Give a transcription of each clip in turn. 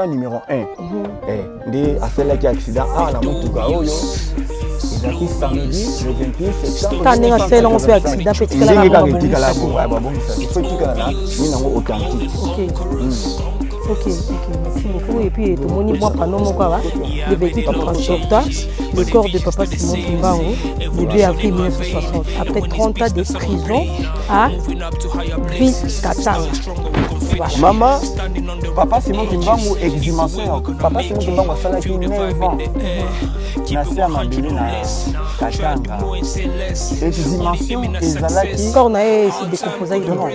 numéro 1. Ndé a fait l'accident à la motuka oyo. Ezaki samedi le 28 septembre. Quand on a fait l'accident, petit la authentique. Ok, merci beaucoup. Et puis, tout le monde voit pas non le véhicule transporteur, le corps de papa Simon Kimbangu, le 2 avril 1960. Après 30 ans de prison à Ville-Katanga. Voilà. Maman, papa Simon Kimbangu, exhumation. Papa Simon Kimbangu a fait 9 ans. Nassi à Mabili na Katanga. Exhumation, ezalaki. Corps na se décomposé. Non,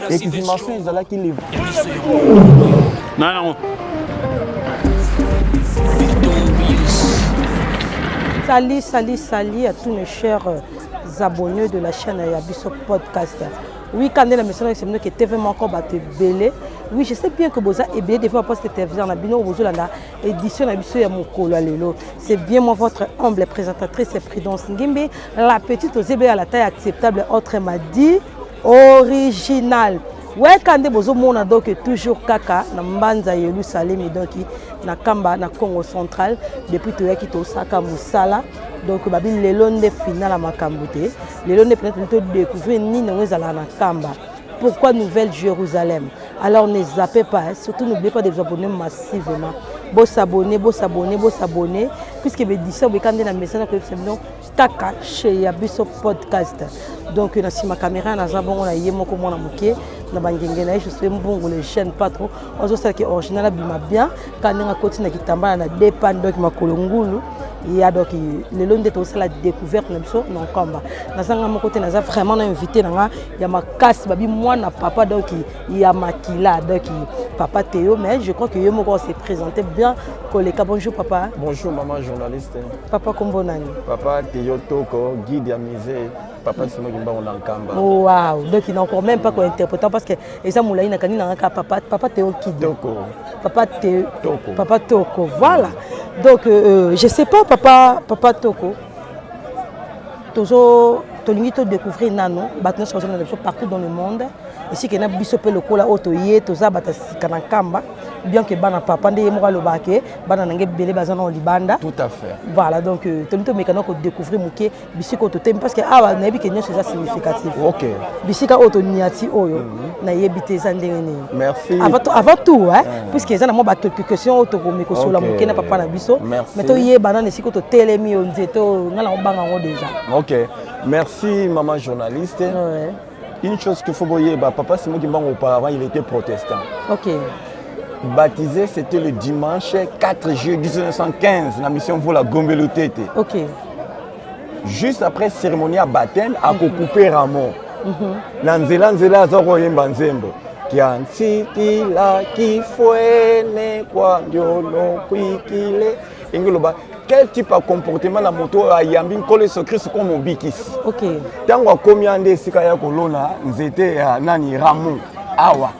exhumation, ezalaki les. Non. Salut à tous mes chers abonnés de la chaîne Yabiso Podcast. Oui, quand la mission c'est que TV encore battu belé. Oui, je sais bien que vous avez belé des fois parce que télévision na bino vous la édition na biso ya mokolo lelo. C'est bien moi votre humble présentatrice Prudence Ngimbe, la petite aux à la taille acceptable autrement dit original. Ouais, quand vous avez donc toujours kaka na mbanza Yerusalem donc na Kamba na Congo central depuis to yaki to saka musala donc babi lelo nde final à makambote lelo nde peut-être découvrir ni na na Kamba. Pourquoi Nouvelle Jérusalem? Alors ne zappez pas, surtout n'oubliez pas de vous abonner massivement. Vous s'abonner, puisque les éditions vous quand dans message que c'est non kaka chez Yabiso Podcast. Donc na si ma caméra na zabon na yemo ko mona moké na bangenge na je suis mbongo les chaînes pas trop. Ozo ça qui original bima bien quand nga côté na kitamba na dépend donc makolo ngulu. Il y a donc le long de tout ça la découverte na biso non combat. Na sanga mon côté na za vraiment invité na ya ma casse babi moi na papa donc il y a makila donc papa Théo mais je crois que yemo ko s'est présenté bien collègue. Bonjour papa. Bonjour maman journaliste. Papa kombo nani? Papa Théo Toko guide à musée. Papa Simon Kimbangu na Kamba. Waouh, donc il n'a encore même pas quoi interprétant parce que ça moulaï na kanina na papa Théo Kido. Papa Théo Toko. Papa Toko. Voilà. Donc je sais pas papa Toko. Toujours to découvrir nano, batna sur partout dans le monde. Ici que na biso pe lokola otoye toza batasika na Kamba. Bien que bana papa ndé mo lo baké bana ngé belé bazana au libanda. Tout à fait. Voilà donc to mécano ko découvrir muké bisiko to tem parce que ah na bi que c'est ça significatif. OK. Bisika auto niati oyo na yebité ça ndengeni. Merci. Avant tout hein puisque ça na mo ba quelques questions auto ko meko sola muké na papa na biso. Mais to yé bana nesiko to telemi on nzeto ngala on banga ngo déjà. OK. Merci maman journaliste. Ouais. Une chose qu'il faut voyer, papa Simon Kimbangu auparavant il était protestant. OK. Baptisé, c'était le dimanche 4 juillet 1915, la mission pour la Gombelotete. OK. Juste après cérémonie à baptême, à coupé Ramon. Nanzela zoro yemba nzembo. Qui ansiti la qui fouene kwa ndiolo kwikile. Ingoloba quel type de comportement la moto a yambi kole Christ comme on bikisi. OK. Tango komi ande sika ya kolona nzete ya nani Ramon awa.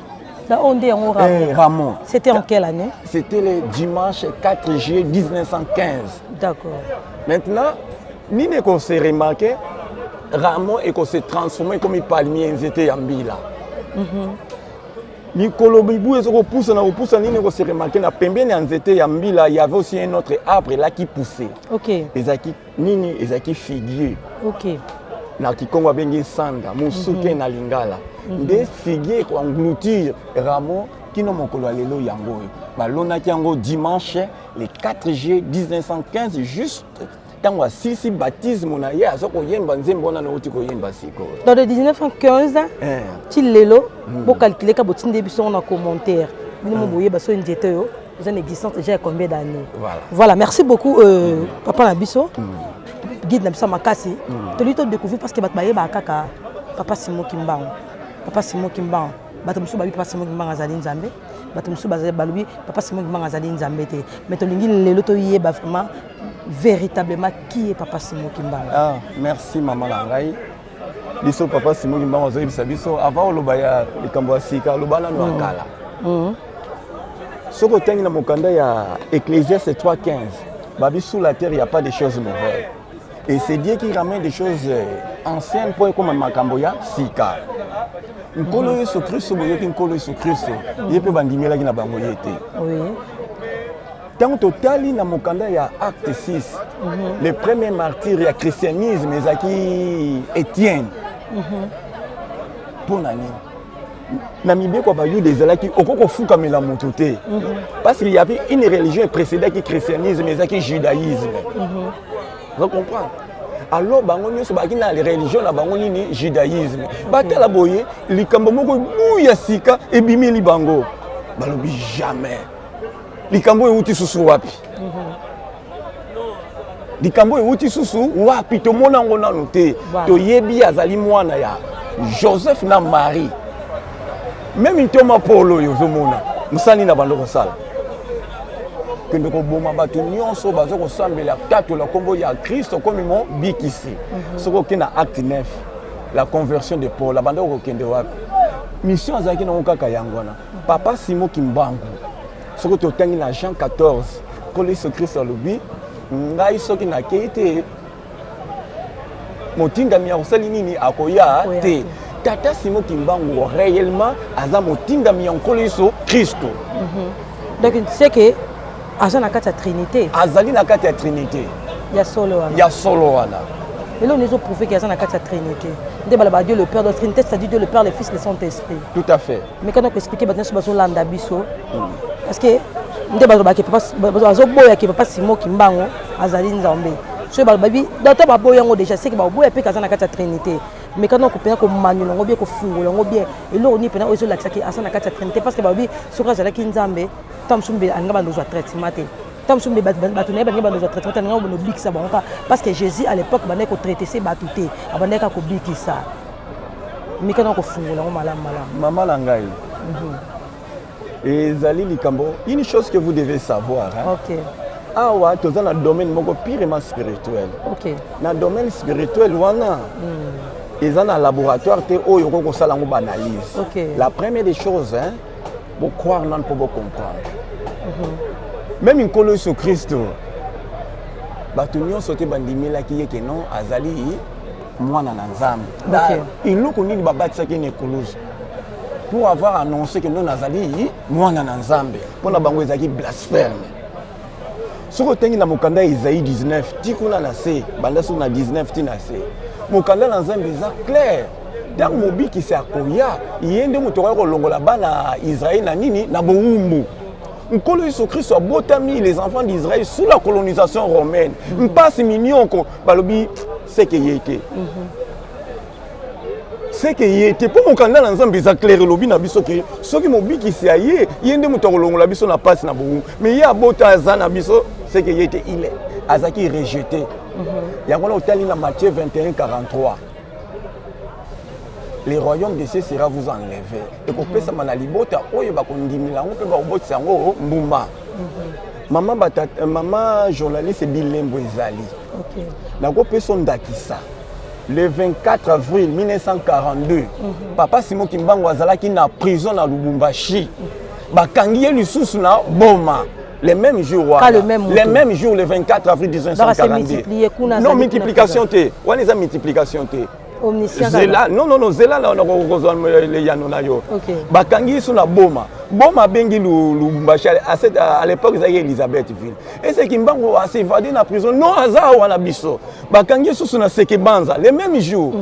Ramon. C'était en quelle année? C'était le dimanche 4 juillet 1915. D'accord. Maintenant, ni ne s'est remarqué, Ramon et qu'on s'est transformé comme il palmier, ils étaient en bila. Nicolo Bibou et repousse, ni ne s'est remarqué, na pembeni en étaient en bila, il y avait aussi un autre arbre là qui poussait. OK. Ezaki figuier. OK. Na kikongo bengi sanda, musuke na lingala. Des figuiers qui engloutir Ramon qui n'ont pas lelo yango. Balona qui yango dimanche le 4 juillet 1915 juste tant que sisi baptisme na ya soko yemba nzembo na oti ko yemba siko. Dans le 1915 ti lelo pour calculer ka botinde biso na commentaire. Minimo boye baso njeto yo, ils ont existence déjà combien d'années. Voilà, merci beaucoup papa na biso. Guide na biso makasi. To lui to découvrir parce que batbaye ba kaka papa Simon Kimbangu. Papa Simon Kimbangu. Batamusu babi papa Simon Kimbangu azali nzambe. Batamusu bazali balubi papa Simon Kimbangu azali nzambe te. Mais to lingi lelo to yeba vraiment véritablement qui est papa Simon Kimbangu. Ah, merci maman Langai. Biso papa Simon Kimbangu azali biso avant lobaya likambo sika lobana no akala. Soko tengi na mokanda ya Ecclésiaste 3:15. Babi sous la terre il y a pas de choses nouvelles. Et c'est Dieu qui ramène des choses anciennes pour comme Makamboya, Sika. nkolo Yesu Kristo boyoki nkolo Yesu Kristo ye pe bandimelaki na bango ye te. Oui. Tant totali na mokanda ya acte 6 le premier martyr ya christianisme ezaki Étienne. Pour nani na mibeko ba yude ezalaki okoko fukamela moto te parce qu'il y avait une religion précédente qui christianisme ezaki judaïsme. Vous comprenez? Alors bango nyonso baki na religion na bango nini judaïsme. Batela boye likambo moko buya sika ebimeli bango. Balobi jamais. Likambo euti susu wapi? Likambo euti susu wapi to mona ngona noté. To yebi azali mwana ya Joseph na Marie. Même intoma polo yozomona. Musani na bando kosala. Kende ko boma bato nyonso bazo ko sambela tato la kombo ya Christ comme mon bikisi. Soko kina acte 9 la conversion de Paul la bando ko kende wapi. Mission azaki na okaka yangwana. Papa Simon Kimbangu. Soko to tangi na Jean 14 ko le Christ lobi ngai soki na keite motinga mi akosali nini akoya te. Tata Simon Kimbangu réellement aza motinga mi nkolo Christo. Donc tu sais que aza na kati ya Trinité. Azali na kati ya Trinité. Ya solo wana. Ya solo wana. Et là on nous a prouvé qu'il y a na kati ya Trinité. Nde bala Dieu le Père, la Trinité c'est-à-dire Dieu le Père, le Fils, le Saint-Esprit. Tout à fait. Mais quand on peut expliquer maintenant sur landa biso parce que nde bala ba ke papa azo boya ke papa Simon Kimbangu azali nzambe. So bala babi data ba boya ngo déjà c'est que ba boya pe kaza na kati ya Trinité. Mais quand on peut ko manulo ngo bien ko fungola ngo bien et là on y pena ozo lakisa ki asa na kati ya Trinité parce que babi soka zala ki nzambe tamsumbe anga ba ndozo traitement te. Tamsumbe batune ba ndozo traitement te nga bono bikisa banka parce que Jésus à l'époque banai ko traiter ces batute abandai ka ko bikisa. Mais quand on ko fungola ngo malam. Maman langai. Et Zali Likambo, une chose que vous devez savoir. Hein? OK. Ah ouais, tu es dans le domaine purement spirituel. OK. Dans le domaine spirituel, wana. Ils ont un laboratoire où ils ont une analyse. Okay. La première des choses, hein, pour croire, non, pour comprendre. Même une colonie sur Christ, Batunion sauté bandimila qui est que non, Azali, moi nanzam. Il nous connaît le babat qui est écologie. Pour avoir annoncé que non, Azali, moi nanzam. Pour la banque qui blasphème. Ce que tu as dans Mokanda Isaïe 19, tu as nassé, Bandassou na 19, tu as nassé. Mokanda nanzambe est clair. Dans le mobi qui s'est accueilli, il y a des moutons qui ont été Israël na nini na boumbu. Nkolo Yesu Christ a botami les enfants d'Israël sous la colonisation romaine. Passe mignon ko balobi c'est que y était. C'est que y était pour Mokanda nanzambe est clair lobi na biso que ceux qui mobi qui s'est aillé, il y a des moutons qui ont biso na passe na boumbu. Mais il y a bota na biso c'est que y était il est azaki rejeté. Il y a dans Matthieu 21, 43. Le royaume de ces sera vous enlevé. Et pour que ça m'a libota, oye ba kondimila, on peut ba obot sango mbumba. Maman journaliste Bilembo Ezali. OK. Na ko person dakisa. Le 24 avril 1942, papa Simon Kimbangu azalaki na prison na Lubumbashi. Ba kangiye lisusu na boma. Les mêmes jours, les mêmes jours, le 24 avril 1942. Non, multiplication T. On est en multiplication T. Zela, non, Zela, là, on a rejoint les Yanonayo. Bakangi sur la Boma. Boma bengi Lubumbashi. À l'époque, c'était Elisabethville. Et c'est qui m'a assez évadé dans la prison. Non, Azao, on a biso. Bakangi sur la Sekebanza. Les mêmes jours.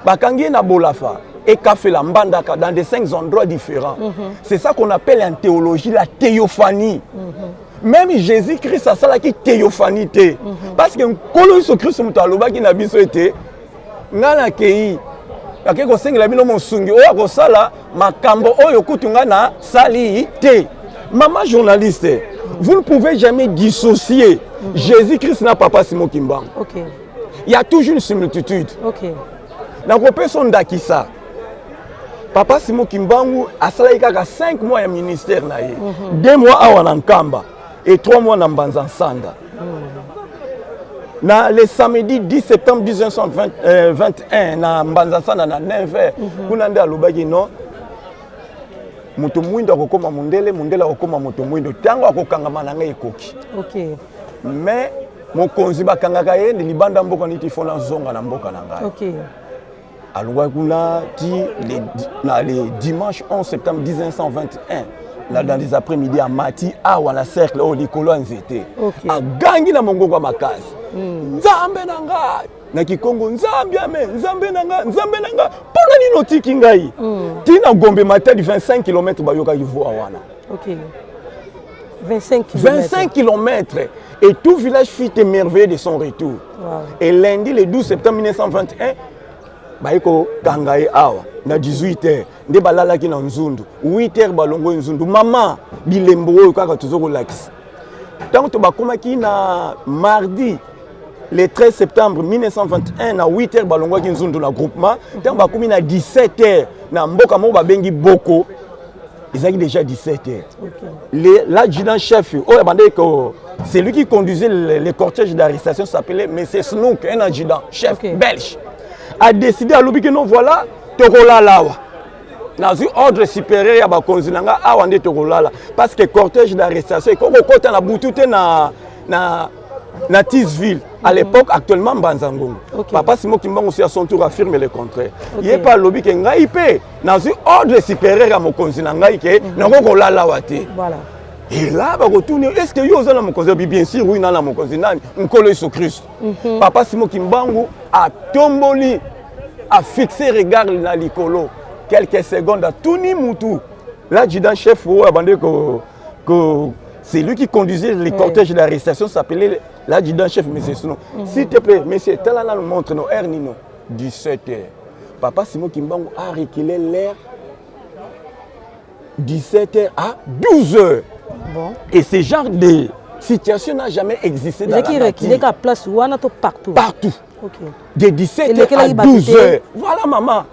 Bakangi na Bolafa. Et Café la Mbandaka dans des 5 endroits différents. C'est ça qu'on appelle en théologie la théophanie. Même Jésus-Christ a ça qui théophanie. Parce que quand Jésus Christ a qui n'a biso été, ngana kei, yake ko sengi la bino monsungi oya ko sala makambo oyo kutunga na sali te. Maman journaliste, vous ne pouvez jamais dissocier Jésus-Christ na papa Simon Kimbangu. OK. Il y a toujours une similitude. OK. Na ko personne dakisa. Papa Simon Kimbangu a salé 5 mois de ministère. 2 mois à Nkamba et 3 mois à Mbanza-Nsanda. Le samedi 10 septembre 1921, na Mbanza-Nsanda, na 9h, on a dit à l'Obagi, non, moto mwindo akokoma mundele akokoma moto mwindo. Tango akokangama na ngai ekoki. OK. Mais mon konzi bakangaka ye ni libanda mboka niti fona zonga na mboka na ngai. OK. alongwa kuna les dimanche 11 septembre 1921 dans les après-midi à Mati awa na cercle au likolo nzete agangi na mongongo makasi nzambe nanga na kikongo nzambe nanga pona nino tiki ngai tina gombe matadi 25 km bayoka kivoa wana. OK. 25 km et tout village fut émerveillé de son retour. Wow. Et lundi le 12 septembre 1921 baiko kangaye awa na 18h nde balalaki na nzundu 8h balongo nzundu mama bilembo oyo kaka tozoko lakisi. Tant to bakomaki na mardi le 13 septembre 1921 na 8h balongo ki nzundu na groupement tant bakomi na 17h na mboka mo babengi boko. Ils avaient déjà 17 ans. Okay. L'adjudant chef, c'est lui qui conduisait le cortège d'arrestation, s'appelait M. Snook, un adjudant chef belge, a décidé à l'oublier que nous voilà, Torola Lawa. Dans un ordre supérieur, il y a un Awande Torola. Parce que le cortège d'arrestation, il y a un boutoute na Tisville. À l'époque, actuellement, Banzangongo. Papa Simon Kimbango aussi à son tour affirme le contraire. Il n'est pas lobby qui est ngaïpé. Dans un ordre supérieur à mon continent, voilà. Et là, est-ce que vous avez mon continent? Bien sûr, oui, dans mon continent, on colle sur Christ. Papa Simon Kimbango a tomboli, a fixé regard dans l'icolo. Quelques secondes, à tout ni moutou. L'adjudant chef, c'est lui qui conduisait les cortèges d'arrestation, s'appelait l'adjudant chef, M. Snow. S'il te plaît, monsieur, tel là nous montre nos heures, 17h. Papa Simon Kimbango a reculé l'heure 17h à 12h. Bon. Et ce genre de situation n'a jamais existé dans la nature. Il y a place où on a partout. Partout. Okay. De 17h à 12h. Voilà, maman.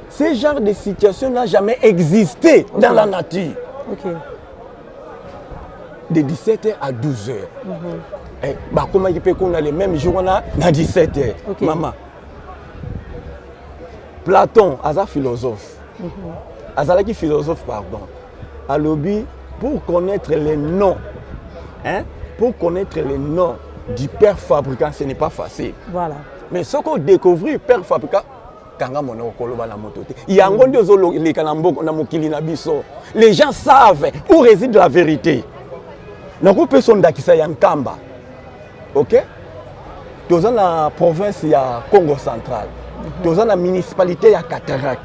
Ce genre de situation n'a jamais existé dans la nature. Okay. De 17h à 12h. Comment il peut qu'on a les mêmes jours on a 17h. Okay. Maman. Platon, Aza philosophe. Azalaki philosophe, pardon. À l'objet, pour connaître les noms, pour connaître les noms du père fabricant, ce n'est pas facile. Voilà. Mais ce qu'on découvre, père fabricant, les gens savent où réside la vérité. Donc, on peut s'en d'acquisser Yankamba. Ok? Dans la province, il y a Congo central. Dans la municipalité, il y a Katarak.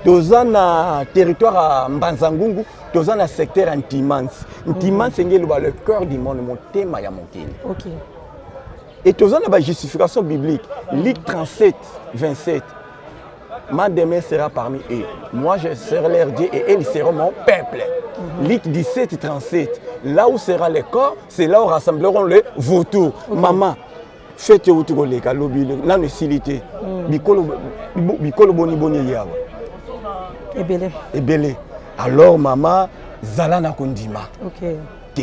Dans le territoire à Mbanzangungu, dans le secteur Antimans. Antimans, c'est le cœur du monde, mon thème à Monkili. Ok. Et dans la justification biblique, Luc 37, 27. Ma demeure sera parmi eux. Moi, je serai leur Dieu et ils seront mon peuple. Luc 17, 37. Là où sera le corps, c'est là où rassembleront les vautours. Maman, faites où tu voulez, la necessité. Bikolo boni boni yawa. Ebele. Alors, maman, Zalana Kondima. Ok.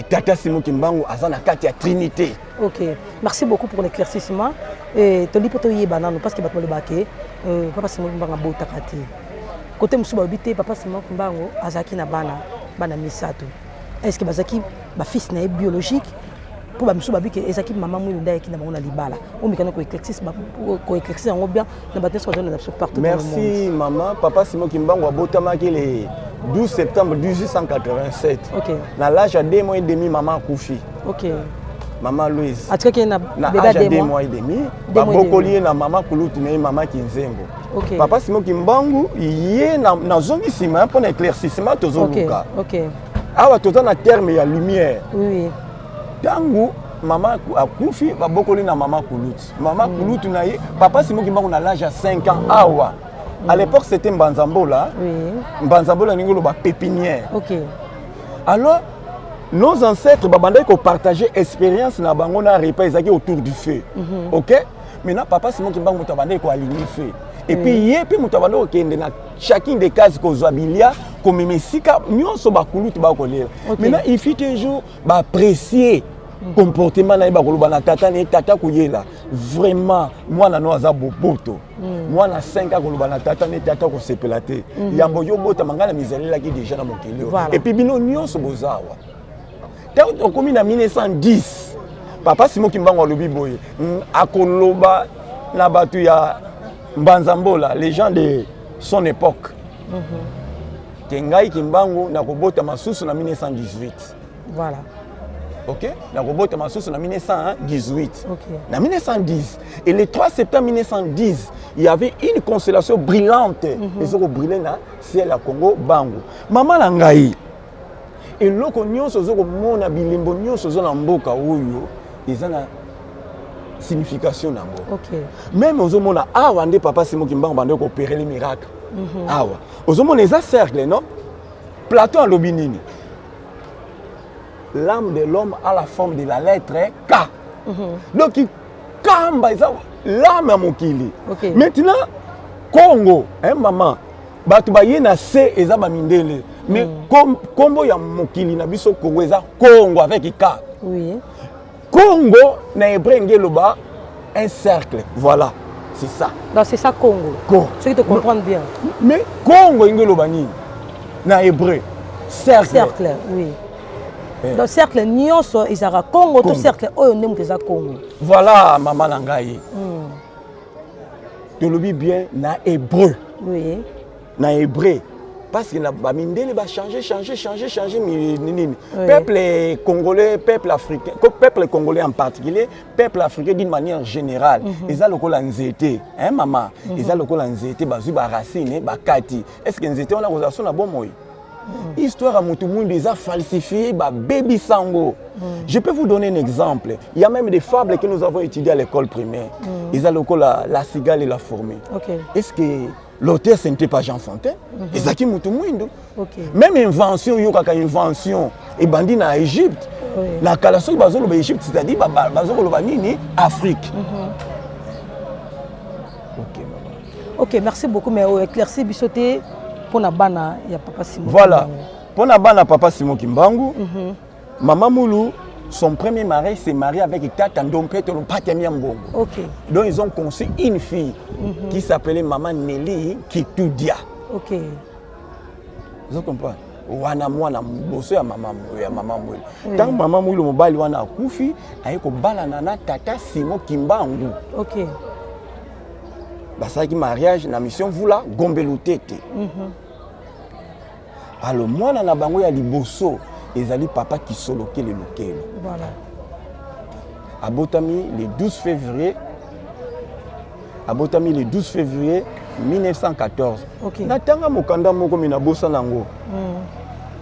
Tata Simon Kimbango, Azana Katia Trinité. Ok. Merci beaucoup pour l'éclaircissement. Et tu dis pour toi, parce que tu as baqué. Papa Simon Kimbango a beau takati. Côté Moussouba habité, Papa Simon Kimbango, Azaki na bana misato. Est-ce que Bazaki, ma fils n'est biologique? Pour Moussouba habité, Ezaki, maman moulinda qui n'a pas libala. On me connaît qu'on éclaircisse en bien, dans la bataille partout. Merci maman. Papa Simon Kimbango a beau tamaki les 12 septembre 1887. Ok. Dans l'âge à 2 mois et demi, maman a couché. Ok. Maman Louise. À tout cas, il y a l'âge à 2 mois et demi. Beaucoup na maman Kouloutou na maman Kinzengo. Ok. Papa Simon Kimbango, il est dans zone ici, mais pour l'éclaircissement, tu as Luka. Ok. Ah, tu as un terme, il y a lumière. Oui. Tango, maman a couché, beaucoup na maman Kouloutou. Maman Kouloutou na papa Simon Kimbango a l'âge à 5 ans. Awa. À l'époque, c'était Mbanzambola. Oui. Mbanzambola, c'est une pépinière. Ok. Alors, nos ancêtres ont partagé l'expérience na bango na repas autour du feu. Ok? Maintenant, papa Simon Kimbango a aligné le feu. Et puis, il y a chacune des cases qu'on a bilia, comme Messika, nous sommes maintenant, il faut toujours apprécier le comportement de tata et tata kuyela. Vraiment, moi, je suis un boboto. Moi, je suis 5 ans, je suis tata et tata ko sepelate. Yambo yo bota mangala misali qui déjà dans mon kilo. Et puis, bino nyo so bozawa. Tant on commis en 1910, papa Simon Kimbango lobi boye. Akoloba na batu ya Mbanzambola, les gens de son époque. Kengai Kimbangu na kobota masusu na 1918. Voilà. Ok? Na kobota masusu na 1918. Ok. Na 1910. Et le 3 septembre 1910, il y avait une constellation brillante. Les autres brillaient dans le ciel à Congo, Bango. Maman Langaï. Et loko nyonso zoko mona bilimbo nyonso zo na mboka oyo, ils ont signification nango. Ok. Même aux hommes awa nde papa Simon Kimbangu bande ko opérer les miracles. Awa. Aux hommes les cercles non? Platon a l'obinini. L'âme de l'homme a la forme de la lettre K. Donc kamba l'âme à mokili. Okay. Maintenant Congo, hein maman, batu ba yena C eza ba mindele. Mais kombo ya mokili na biso Congo eza Congo avec K. Oui. Congo na hébreu ngeloba un cercle. Voilà, c'est ça. Donc c'est ça Congo. Congo. Ceux qui te comprennent bien. Mais Congo ngeloba ni na hébreu cercle. Cercle, oui. Donc cercle nyonso ezara Congo tout cercle oyo ndem keza Congo. Voilà maman Langaï. Tu le dis bien na hébreu. Oui. Na hébreu. Parce que la Bamindele va changer. Peuple congolais, peuple africain, peuple congolais en particulier, peuple africain d'une manière générale. Ils ont le col nzete, hein maman. Ils ont le col nzete, bazu ba racine, ba kati. Est-ce que nzete on a osation na bon moi? Histoire à Moutoumoun des a falsifié, ba baby sango. Je peux vous donner un exemple. Il y a même des fables que nous avons étudiées à l'école primaire. Ils ont le col la cigale et la fourmi. Okay. Est-ce que l'auteur, ce n'était pas Jean Fontaine? Ezaki Moutoumoun. Okay. Même invention, il y a une invention. Et bandit en Égypte. Oui. La calasso, bazolo ba Égypte, c'est-à-dire bazolo ba nini Afrique. Ok, maman. Ok, merci beaucoup. Mais éclairci bisoté pour na bana, il y a papa Simon. Voilà. Pour na bana papa Simon Kimbangu, maman Moulou, son premier mari s'est marié avec Tata Ndompeto Patemi Mbongo. Ok. Donc ils ont conçu une fille qui s'appelait maman Nelly Kitudia. Ok. Vous comprenez? Wana mwana boso ya maman Moulou. Tant maman Moulou mobali wana akufi, ayeko bala na Tata Simon Kimbangu. Ok. Basaki mariage na mission vula gombelu tete. Alors moi na bango ya liboso ezali papa qui soloke le lokelo. Voilà. Abotami le 12 février. Abotami le 12 février 1914. Ok. Natanga mokanda moko mina bosa nango.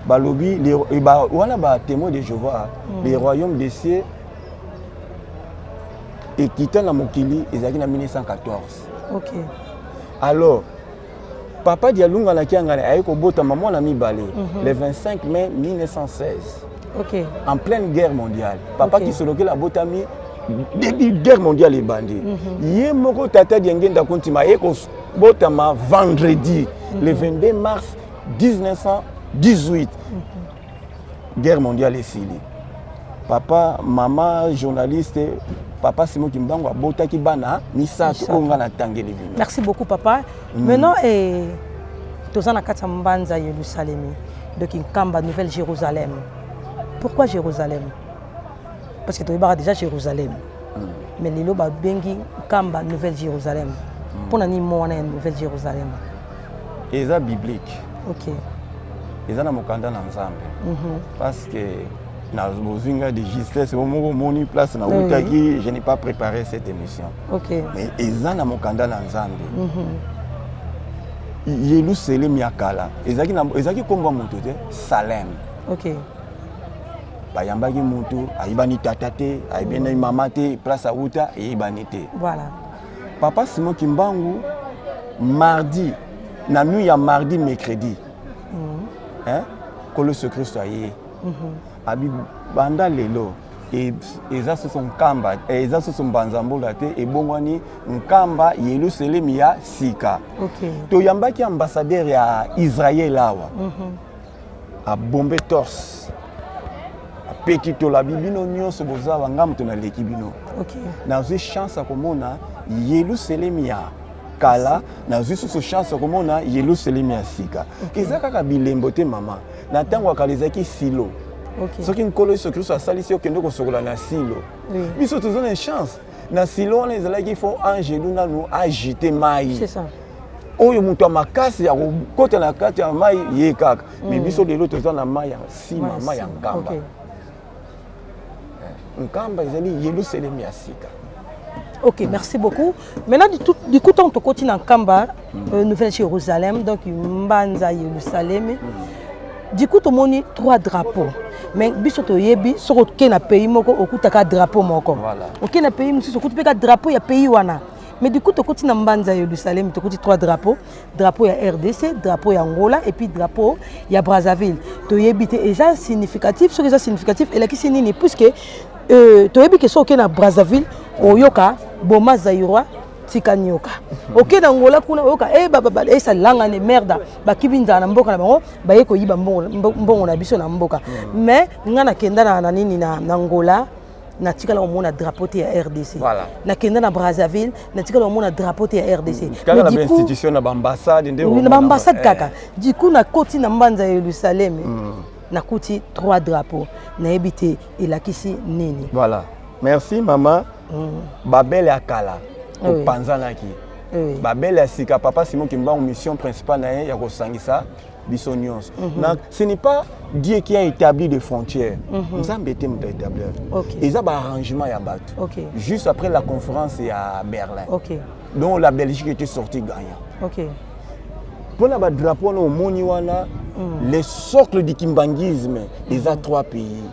Balobi les wana ba témoin de Jéhovah, les royaumes des cieux et quittant la mokili ezali na 1914. Ok. Alors, papa Dialunga na kiangana ayeko bota maman na mibale le 25 mai 1916. Ok. En pleine guerre mondiale. Papa qui se loquait la botami début guerre mondiale et bandit. Yé moko tata diengenda kontima ayeko botama vendredi le 22 mars 1918. Guerre mondiale est ici. Papa, maman, journaliste, papa Simon Kimbangu a botaki bana misato onga na tangeli bino. Merci beaucoup papa. Maintenant tozana kata mbanza Yerusalem de Kinkamba Nouvelle-Jérusalem. Pourquoi Jérusalem? Parce que tu es déjà Jérusalem. Mais lelo ba bengi Kamba Nouvelle-Jérusalem. Pour nani mona Nouvelle-Jérusalem. Eza biblique. OK. Eza na mokanda na Nzambe. Parce que na bozinga de justesse au moni place na utaki, je n'ai pas préparé cette émission. OK. Mais eza na mokanda na Nzambe. Yerusalem yakala. Ezaki komba moto te Salem. OK. Bayambaki moto ayibani tata te, ayibani mama te, place à uta ayibani te. Voilà. Papa Simon Kimbangu mardi na nuit ya mardi mercredi. Hein? Kolo se Christ aye. Abi banda lelo et eza son kamba, eza son banzambola te et bongwani nkamba Yerusalem ya sika. OK. To yambaki ambassadeur ya Israël awa. A bombe torse. A petit to la bibino nyonso boza wangam to na leki bino. OK. Na zo chance à komona Yerusalem ya kala na zo so chance à komona Yerusalem ya sika. Eza kaka bilembo te mama. Na tango akalizaki silo. OK. Ce qui nkolo Yesu Christ a sali si okende ko sokola na silo. Biso tozona une chance. na silo wana ezalaki fo angelu nanu agite mai. C'est ça. Oyo mutu ya makasi ya kokota na kati ya mai ye kaka. Mais biso lelo toza na mai ya sima, mai ya nkamba. Nkamba ezali yelu selemi ya sika. Ok, merci beaucoup. Maintenant, du coup, on te continue en Kamba, Nouvelle Jérusalem, donc Mbanza Jérusalem. Du coup, tu as 3 drapeaux. Mais biso to yebi, sur aucun pays, moko, au coup, tu as drapeau moko. Aucun pays, monsieur, au coup, tu as drapeau, il y a pays wana. Mais du coup, tu continues en Mbanza Jérusalem, tu as 3 drapeaux. Drapeau, il y a RDC, drapeau, il y a Angola, et puis drapeau, il y a Brazzaville. Tu yebi, et ça significatif, ce qui est significatif, et là, qui c'est nini, puisque tu yebi que sur aucun Brazzaville, au Yoka, Boma Zaïroa, Tikanyoka. Ok, dans Angola, kuna oka, ça langa ne merde. Ba kibinza na mboka na bango, ba yeko yiba mbongo na biso na mboka. Mais ngana kenda na nini na Angola, na tikala omona drapeau te ya RDC. Voilà. Na kenda na Brazzaville, na tikala omona drapeau te ya RDC. Mais du coup, institution na ambassade ndeko. Na ambassade kaka. Du coup na koti na Mbanza Yerusalem. Na koti 3 drapeaux. Na ebité elakisi nini. Voilà. Merci maman. Babel ya kala. Panzanaki. Babel ya sika papa Simon Kimbangu mission principale na ya kosangisa biso nyonso. Ce n'est pas Dieu qui a établi des frontières. Nous avons été établir. Ils ont un arrangement ya bateau. Juste après la conférence à Berlin. Donc la Belgique était sortie gagnant. Pour la drapeau au Moniwana, les socles du kimbanguisme, ils ont 3 pays.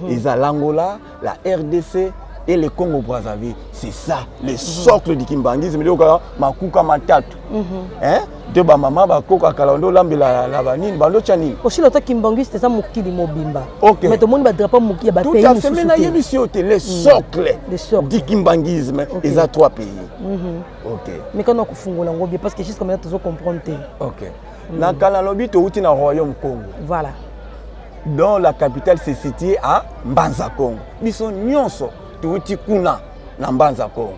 Ils ont l'Angola, la RDC et le Congo-Brazzaville. C'est ça, les socles du kimbanguisme. Makuka matatu. Hein? De ba mama ba koka kalando lambe la banine balo chani. Aussi le kimbanguiste c'est ça mokili mobimba. Mais tout le monde va drapeau moki ba pays. Tout à fait mais na yebiso les socles du kimbanguisme, ils ont 3 pays. OK. Mais quand on kufungola ngobi parce que juste comme ça tu comprendre. OK. Na kala lobi to uti na royaume Congo. Voilà. Dont la capitale se situe à Mbanza Congo. Biso nyonso tuuti kuna na Mbanza Congo.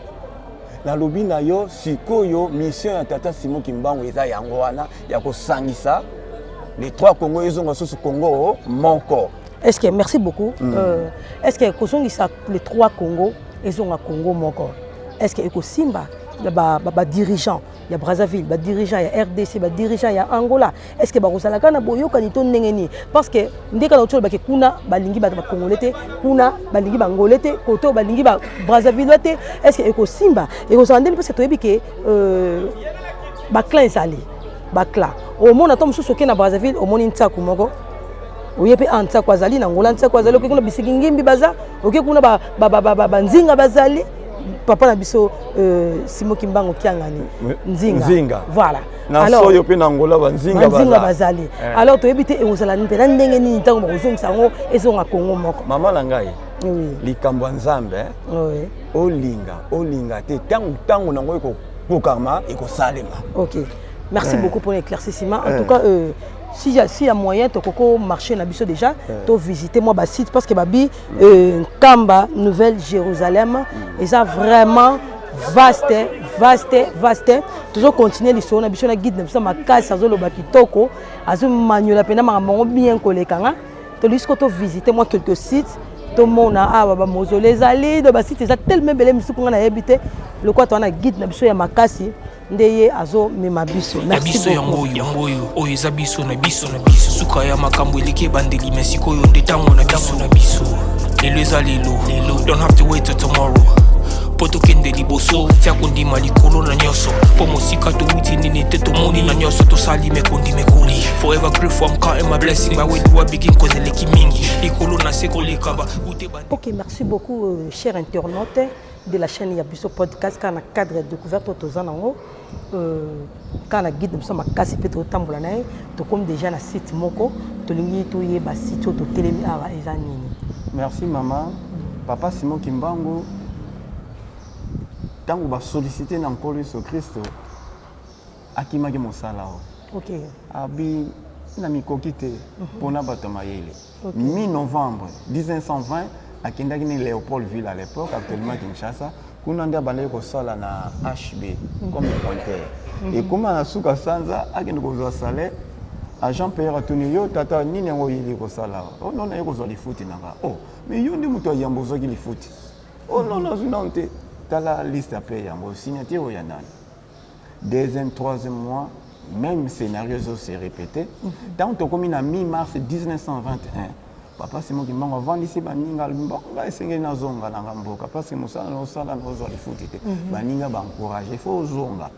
Na lobi na yo sikoyo mission ya tata Simon Kimbangu eza yango wana ya kosangisa les 3 Congo ezonga sosu Congo moko. Est-ce que merci beaucoup. Est-ce que kosongisa les 3 Congo ezonga Congo moko. Est-ce que ekosimba ba dirigeant ya Brazzaville, ba dirigeant ya RDC, ba dirigeant ya Angola. Est-ce que ba rosalaka na boyoka ni to ndengeni parce que ndeka na otolo ba ke kuna balingi ba congolais kuna balingi ba angolais koto balingi ba Brazzaville te. Est-ce que ekosimba ekosandeli parce que toyebi ke ba clan sali ba clan au monde atom sous soke na Brazzaville au monde ntsaku moko oyepe antsa kwa zali na Angola ntsa kwa zali oke kuna bisiki ngimbi baza oke kuna ba nzinga bazali papa na biso Simon Kimbangu kiangani nzinga voilà alors soyo pe na Angola banzinga bazali alors to ebite ezala ntela ndenge ni ntango bazongisa ngo ezonga Congo moko mama na ngai likambo nzambe olinga te tango nango eko kokama eko salema. OK, merci beaucoup pour l'éclaircissement. En tout cas si il y a moyen de marcher na biso déjà to visiter moi ba site parce que babi Kamba Nouvelle Jérusalem et ça vraiment vaste toujours continuer l'histoire na biso na guide na biso makasi azolo ba kitoko azo manyola pena mamango bien kolekanga to lisco to visiter moi quelques sites to mona awa ba mausolée zali de ba site ça tellement belle misu ko na yebite le quoi to na guide na biso ya makasi ndeye azo mema biso. Merci beaucoup. Yango oyo eza biso na biso suka ya makambo elike bandeli mesiko yo ndetango na biso lelo eza lelo don't have to wait till tomorrow poto kende liboso tia kondima likolo na nyoso po mosika to uti nini te to moni na nyoso to sali mekondi mekoli forever grateful I'm counting my blessing by way do begin cause eleki mingi likolo na seko lekaba ute ba. OK, merci beaucoup chers internautes de la chaîne Yabiso Podcast quand na cadre de découverte tozanango quand na guide biso makasi pe to tambola na to comme déjà na site moko to lingi to yeba site to telemi awa eza nini. Merci maman. Papa Simon Kimbangu tango ba solliciter na nkolo Yesu Kristo akimaki mosala o. OK. Abi na mikoki te pona bato mayele. Mi-novembre 1920 akendaki ni Léopoldville à l'époque actuellement Kinshasa kuna ndia banaye kosala na HB comme pointeur et comment na suka sanza akende kozwa salaire agent payeur atuni yo tata nini ngo yili kosala oh non na yo kozwa lifuti nanga oh mais yo ndi muto yambozo ki lifuti oh non na zunante T'as la liste à payer, en signature ou yann. Deuxième, troisième mois, même scénario s'est répété. Tant que comme en mi-mars 1921, papa c'est moi qui m'a vendu ici, baninga va essayer na zonga na ngamboka parce que musala no sala no zo alifutite. Baninga ba encourager, faut zonga.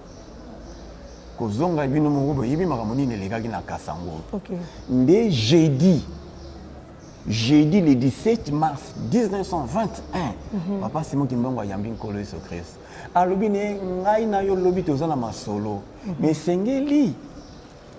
Ko zonga bino mugo yibi makamoni ne lekaki na Kasango. OK. Ndé jeudi le 17 mars 1921, papa c'est moi qui m'a yambi nkolo Yesu Christ. Alobi ne ngai na yo lobi tozana masolo. Mais sengeli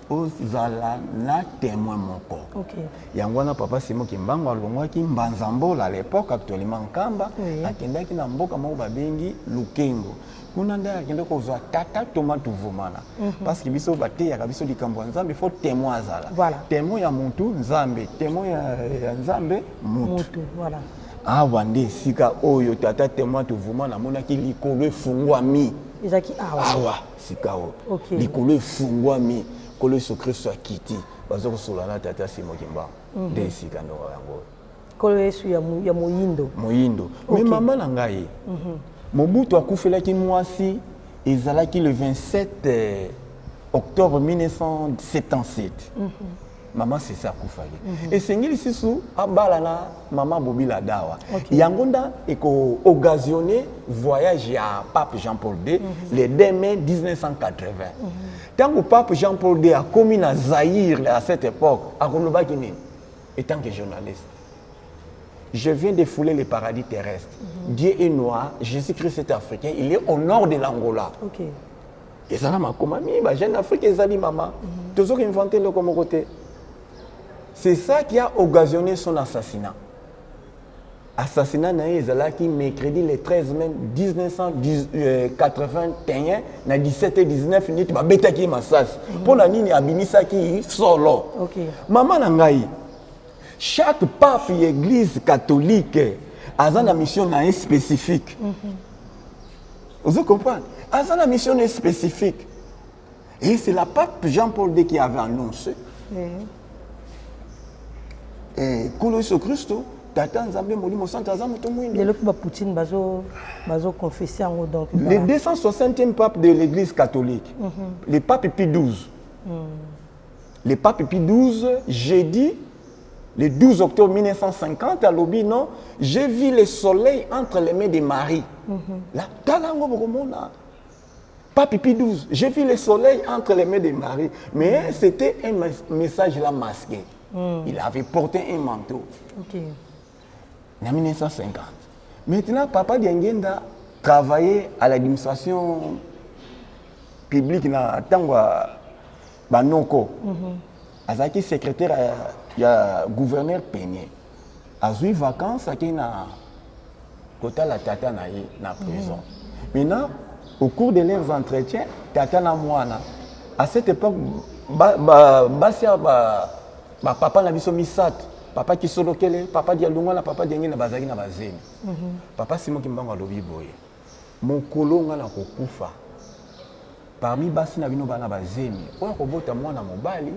ozala na témoin moko. OK. Yangwana papa c'est moi qui mbango alongwaki Mbanzambola à l'époque actuellement Nkamba, akendaki na mboka moko babengi Lukengo. Kuna nda akende kozwa tata tomate vumana. Parce que biso baté ya biso likambo nzambe il faut témoin azala. Voilà. Témoin ya muntu nzambe, témoin ya nzambe mutu. Voilà. Ah wande sika oyo tata témoin tuvumana monaki likolo efungwami. Ezaki awa sika o. Okay. Likolo efungwami. Kolo Yesu Kristo akiti bazoko solana tata simo kimba de sika ndo yango kolo Yesu ya moyindo mais maman na ngai Mobutu akufelaki mwasi ezalaki le 27 octobre 1977 maman c'est ça akufaki et sengeli sisu abala na maman Bobila Dawa yangonda eko occasionné voyage à pape Jean-Paul II le 2 mai 1980 tant que pape Jean-Paul II a commis na Zaïre à cette époque à Kolobaki nini étant que journaliste je viens de fouler les paradis terrestres. Dieu est noir, Jésus-Christ est africain, il est au nord de l'Angola. OK. Et ça, ma comami, jeune Afrique, ils maman. Toujours inventé le comme côté. C'est ça qui a occasionné son assassinat. Assassinat qui mercredi le 13 mai 1981, na 17h19 minutes, bêta qui massas. Pour la nini abimisa qui solo. OK. Maman nangai. Chaque pape et église catholique a une mission spécifique. Vous comprenez? A une mission spécifique. Et c'est la pape Jean-Paul II qui avait annoncé. Et Kolo Yesu Christo, Tata Nzambe Molimo Santa Zamu Tomoindo. Le Poutine bazo confessé en donc. Le 260e pape de l'église catholique, le pape Pie XII. Le pape Pie XII, jeudi, le 12 octobre 1950, à Lobino, j'ai vu le soleil entre les mains de Marie. Là, Pape Pie XII, j'ai vu le soleil entre les mains de Marie. Mais c'était un message là masqué. Il avait porté un manteau. OK. En 1950. Maintenant, Papa Diengenda travaillait à l'administration publique dans Tangwa Banoko. Azaki secrétaire il y a gouverneur Peigné. A eu vacances à na côté la tata na prison. Maintenant, au cours de leurs entretiens, tata na moana. À cette époque, papa na biso misat, papa qui solokele, papa dialunga na papa diengi na bazaki na bazeni. Papa Simon Kimbango lobi boye. Mon kolonga na kokufa. Parmi basi na bino bana bazeni, oya kobota mwana mobali.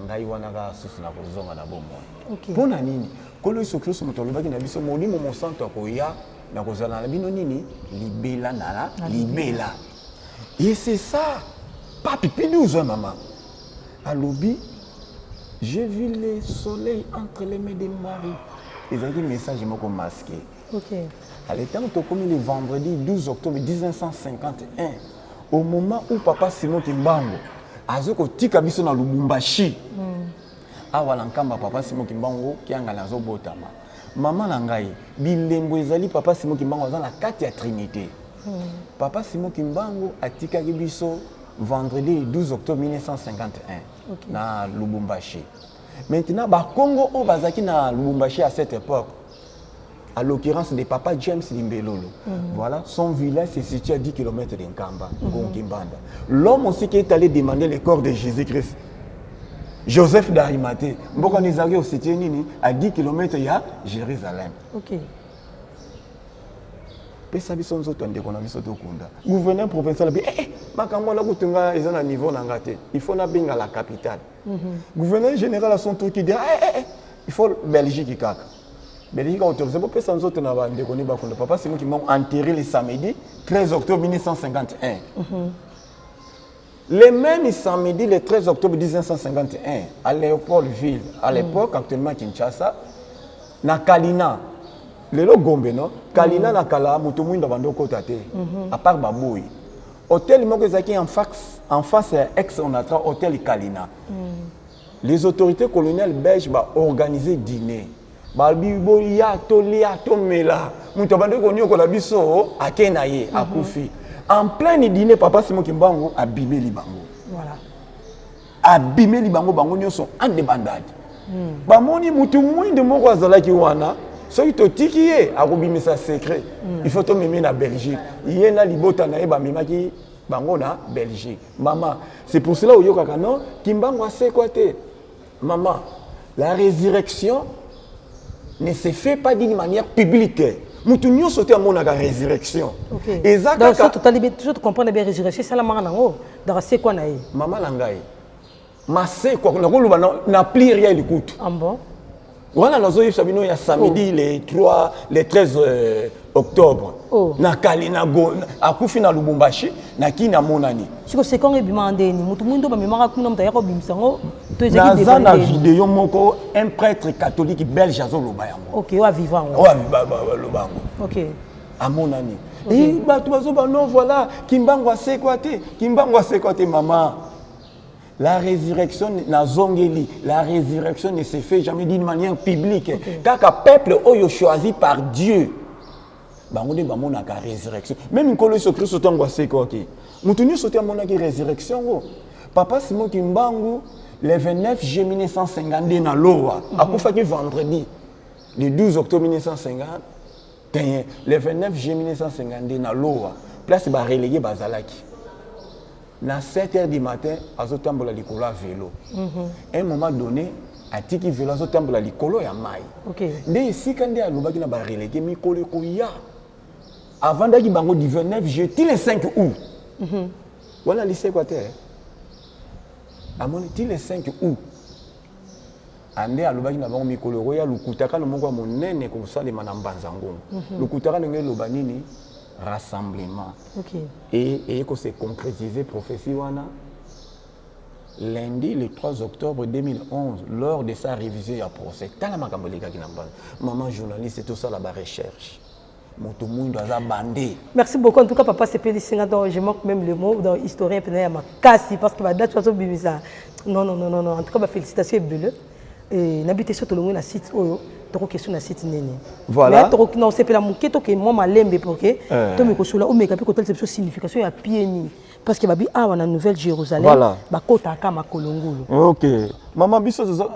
Ngai wana ga susu na kozonga na bomoi. Okay. Pona nini? Kolo Yesu Kristo mutolobaki na biso molimo mo santo akoya na kozala na bino nini? Libela na libela. Et c'est ça. Pape Pie XII maman. Alobi, j'ai vu le soleil entre les mains de Marie. Ils ont dit message moko masqué. OK. À l'état où commis le vendredi 12 octobre 1951, au moment où papa Simon Kimbango azoko tika biso na Lubumbashi. Awa lankamba papa Simon Kimbango kianga nazo botama. Maman na ngai bilembo ezali papa Simon Kimbango za na kati ya Trinité. Papa Simon Kimbango atika biso vendredi 12 octobre 1951 na Lubumbashi. Maintenant ba Congo o bazaki na Lubumbashi à cette époque. À l'occurrence de papa James Limbelolo. Voilà, son village se situe à 10 km de Nkamba, Gonkimbanda. L'homme aussi qui est allé demander le corps de Jésus-Christ, Joseph d'Arimathée, à 10 km de Jérusalem. Ok. Gouverneur provincial, il faut la capitale. Gouverneur général à son tour qui dit il faut Belgique. Belgique a autorisé pour personne d'autre n'a pas déconné Bakondo. Papa Simon qui m'ont enterré le samedi 13 octobre 1951. Le même samedi, le 13 octobre 1951, à Léopoldville, à l'époque actuellement Kinshasa, na Kalina, le Gombe, non? Kalina na Kala, Moutoumou Ndabando Kotate, à part Baboui. Hôtel Mokezaki en face ex-Onatra, hôtel Kalina. Les autorités coloniales belges ont organisé dîner. Balbibo ya tolia tomela. Moutabando konyo kolabiso akenaye akufi. En plein dîner, Papa Simon Kimbango a abîmé Libango. Voilà. Abîmé Libango, bango nyonso en débandade. Bamoni mutu mwinde moko azalaki wana, soki totiki ye akobimisa secret. Il faut to meme na Belgique. Yé na libota na ye bamemaki bango na Belgique. Maman, c'est pour cela oyokaka non Kimbango a quoi te. Maman, la résurrection ne se fait pas d'une manière publique. Nous tous sauté à mon résurrection. Et ça, donc, ça, tu comprends bien résurrection, c'est la marque en dans c'est quoi naïe. Maman langaï. Ma c'est quoi n'a plus rien l'écoute. Ah bon? Voilà, nous avons sabino il y a samedi le 13 octobre. Na Kalina go à Kufina Lubumbashi na kina monani. C'est quand il bimande ni mutu mundo ba memara kuna mta yako bimsango to ezeki devant. Dans la vidéo moko un prêtre catholique belge azo loba yango. OK, wa vivant. Wa loba yango. OK. À monani. Et ba tu bazo ba non voilà Kimbango a c'est quoi te? Kimbango a c'est quoi te maman? La résurrection na zongeli, la résurrection ne se fait jamais d'une manière publique. Car un peuple oyo choisi par Dieu. Bango de bamona ka résurrection. Même une colonie sur Christ autant c'est quoi qui. Mutuni sauté à mon résurrection. Papa Simon Kimbangu le 29 juillet 1950 na Loa. Akufa ki vendredi le 12 octobre 1950. Le 29 juillet 1950 na Loa. Place ba relégué bazalaki. Na 7h du matin, azotambola likolo à vélo. À un moment donné, a tiki vélo azotambola likolo ya mai. OK. Dès ici quand a lobaki na ba relégué mikolo ko ya. Avant d'aki bango du 29 juillet, till le 5 août. Voilà lycée quoi terre. A mon till le 5 août. Ande alobaki na bango mikolo ko ya lukutaka no moko monene ko salema na mbanzango. Lukutaka ngé lobanini rassemblement. Okay. Et que c'est concrétisé prophétie wana lundi le 3 octobre 2011 lors de sa révision à procès. Tala makamboleka ki namba. Maman journaliste et tout ça là bas recherche. Moto mundo aza bandé. Merci beaucoup en tout cas papa c'est Pélicinga donc je manque même le mot dans historien pena ma kasi parce que va date soit bimisa. Non en tout cas félicitations Bele. Et n'habitez sur tolongo na site oyo. Trop question na site nene. Voilà. Mais non c'est pas la moquette que moi malembe pour que to me kosula o meka pe ko tel signification ya pieni parce que babi ah na Nouvelle Jérusalem voilà. Ba kota ka makolongulu. OK. Maman biso tozo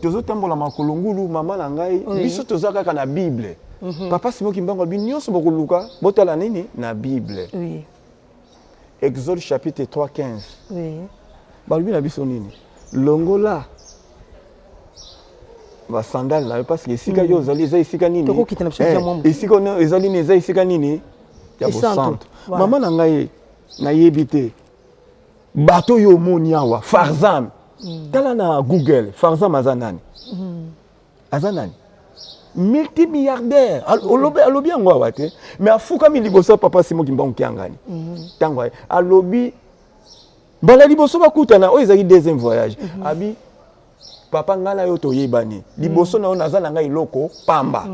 tozo tambola makolongulu maman na ngai biso tozo kaka na Bible. Papa Simon Kimbango bi nyonso bokoluka botala nini na Bible. Oui. Exode chapitre 3:15. Oui. Ba lubi na biso nini? Longola ba sandal là parce que ici quand yo zali za ici kanini ici kono ezali ne za ici kanini ya bo centre maman na ngai na yebite bato yo moniawa Farzam tala na Google Farzam azanani azanani multimilliardaire alobi yango awate mais afuka mi liboso papa Simon Kimbangu kiangani tango alobi bala liboso bakutana o ezali deuxième voyage abi papa ngana yo to yebani liboso na onaza na ngai loko pamba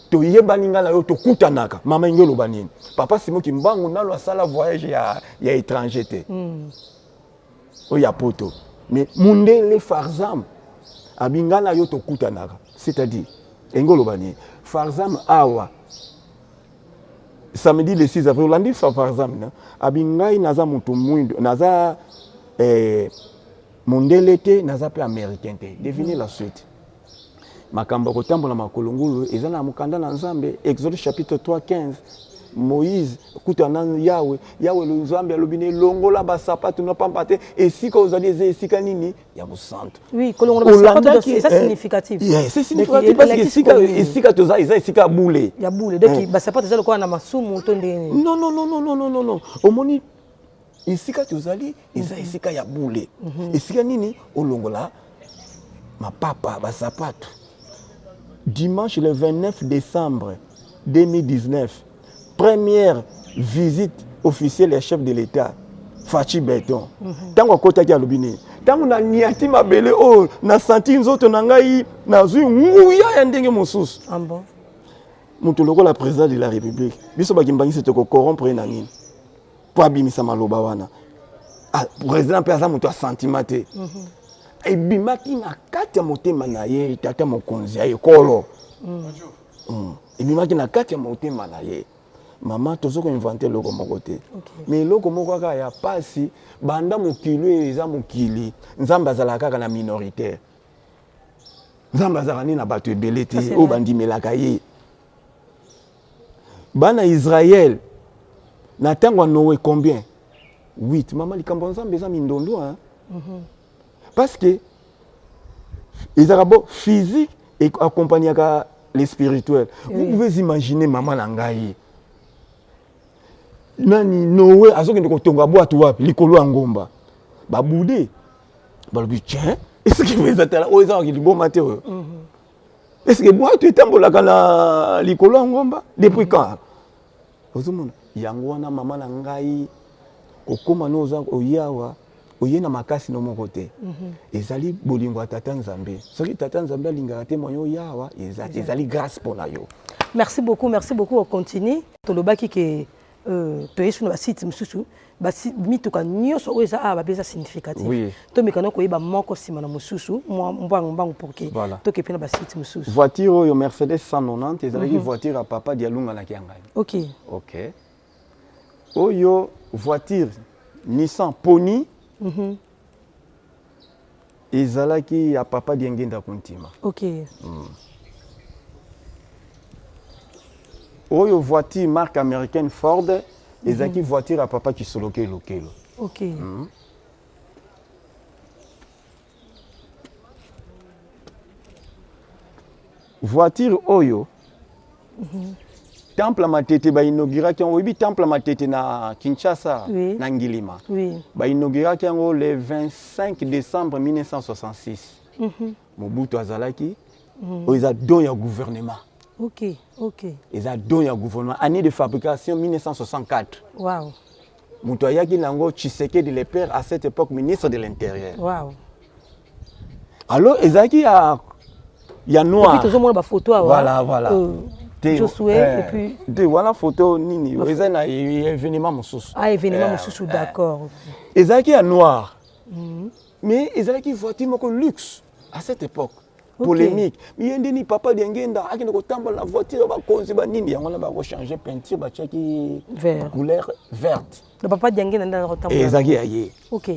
to yebani ngana yo to kutanaka mama ngelo banini papa Simon Kimbangu nalo asala voyage ya étranger te o ya poto mais mundele Farzam abingana yo to kutanaka c'est-à-dire ngelo banini Farzam awa samedi le 6 avril lundi Farzam na abingai naza mutu mwindo naza mondele te naza pe américain te devinez la suite makambo kotambola makolongulu ezana mukanda na nzambe Exode chapitre 3:15 Moïse kutana Yahweh le nzambe alobine longola basapatu no pambate esika ozali esika nini ya musantu oui kolongola basapatu c'est ça significatif c'est significatif parce que esika toza esika boule ya boule donc basapatu ezali kwa na masumu to ndeni non omoni esika tozali eza esika ya boule esika nini olongola ma papa basapato. Dimanche le 29 décembre 2019, première visite officielle des chefs de l'État, Fachi Béton. Tango kota ki alobine. Tango na niati mabele oh na senti nzoto na ngai na zui nguya ya ndenge mosusu. Ah bon. Mutu loko la président de la République. Biso bakimbangisi te ko corrompre na nini. Po abimisa maloba wana. Ah, président pe aza mutu a sentiment te. Ebimaki na kati ya motema na ye tata mokonzi ya ekolo. Ebimaki na kati ya motema na ye. Maman tozo ko inventer loko moko te. Mais loko moko kaka ya pasi banda mokili eza mokili. Nzamba azala kaka na minoritaire. Nzamba azala ni na bato ebele te o bandimelaka ye. Bana Israël na tango Noé combien? 8. Maman likambo nzambe eza mindondo hein. Parce que ils ont physique et accompagné les spirituels. Vous pouvez imaginer maman Langaï. Nani Noé azo ke kotonga boîte wapi likolo ngomba. Ba boudé. Ba lobi tiens, est-ce que vous êtes là o eza ki bon matin? Est-ce que boîte etambola kana likolo ngomba depuis quand? Ozomona yango wana maman Langaï kokoma noza oyawa. Oye na makasi no moko te. Ezali bolingo tata Nzambe. Soki tata Nzambe alingaka te moyo yawa ezali grâce pour na yo. Merci beaucoup, on continue. Tolobaki ke toyesu na site mususu ba mituka nyoso oyo eza ba beza significatif. Oui. To mekano ko yeba moko sima na mususu mbangu pour que to ke pena ba site mususu. Voiture oyo Mercedes 190 ezali voiture à papa dialunga na kianga. OK. OK. Oyo voiture Nissan Pony. Ezalaki ya papa diengenda kontima. OK. Oyo voiture marque américaine Ford, ezalaki voiture à papa qui soloke lokelo. OK. Voiture oyo. Temple Matete ba inaugura ki on temple Matete na Kinshasa na Ngilima. Ba inaugura ki le 25 décembre 1966. Mobutu azalaki oza don ya gouvernement. OK. Eza don ya gouvernement année de fabrication 1964. Wow. Mutu ayaki nango Tshisekedi le père à cette époque ministre de l'Intérieur. Wow. Alors ezaki ya noir. Et puis toujours ba photo voilà. Josué et puis de voilà photo nini eza na événement mosusu. Ah événement mosusu d'accord. Ezaki en noir. Mais ezaki voiture moko luxe à cette époque. Polémique. Mais yendeni papa diengenda akine ko tambola la voiture ba konzi ba nini yango na ba ko changer peinture ba tchaki couleur verte. Le papa diengenda na ko tambola. Ezaki aye. OK.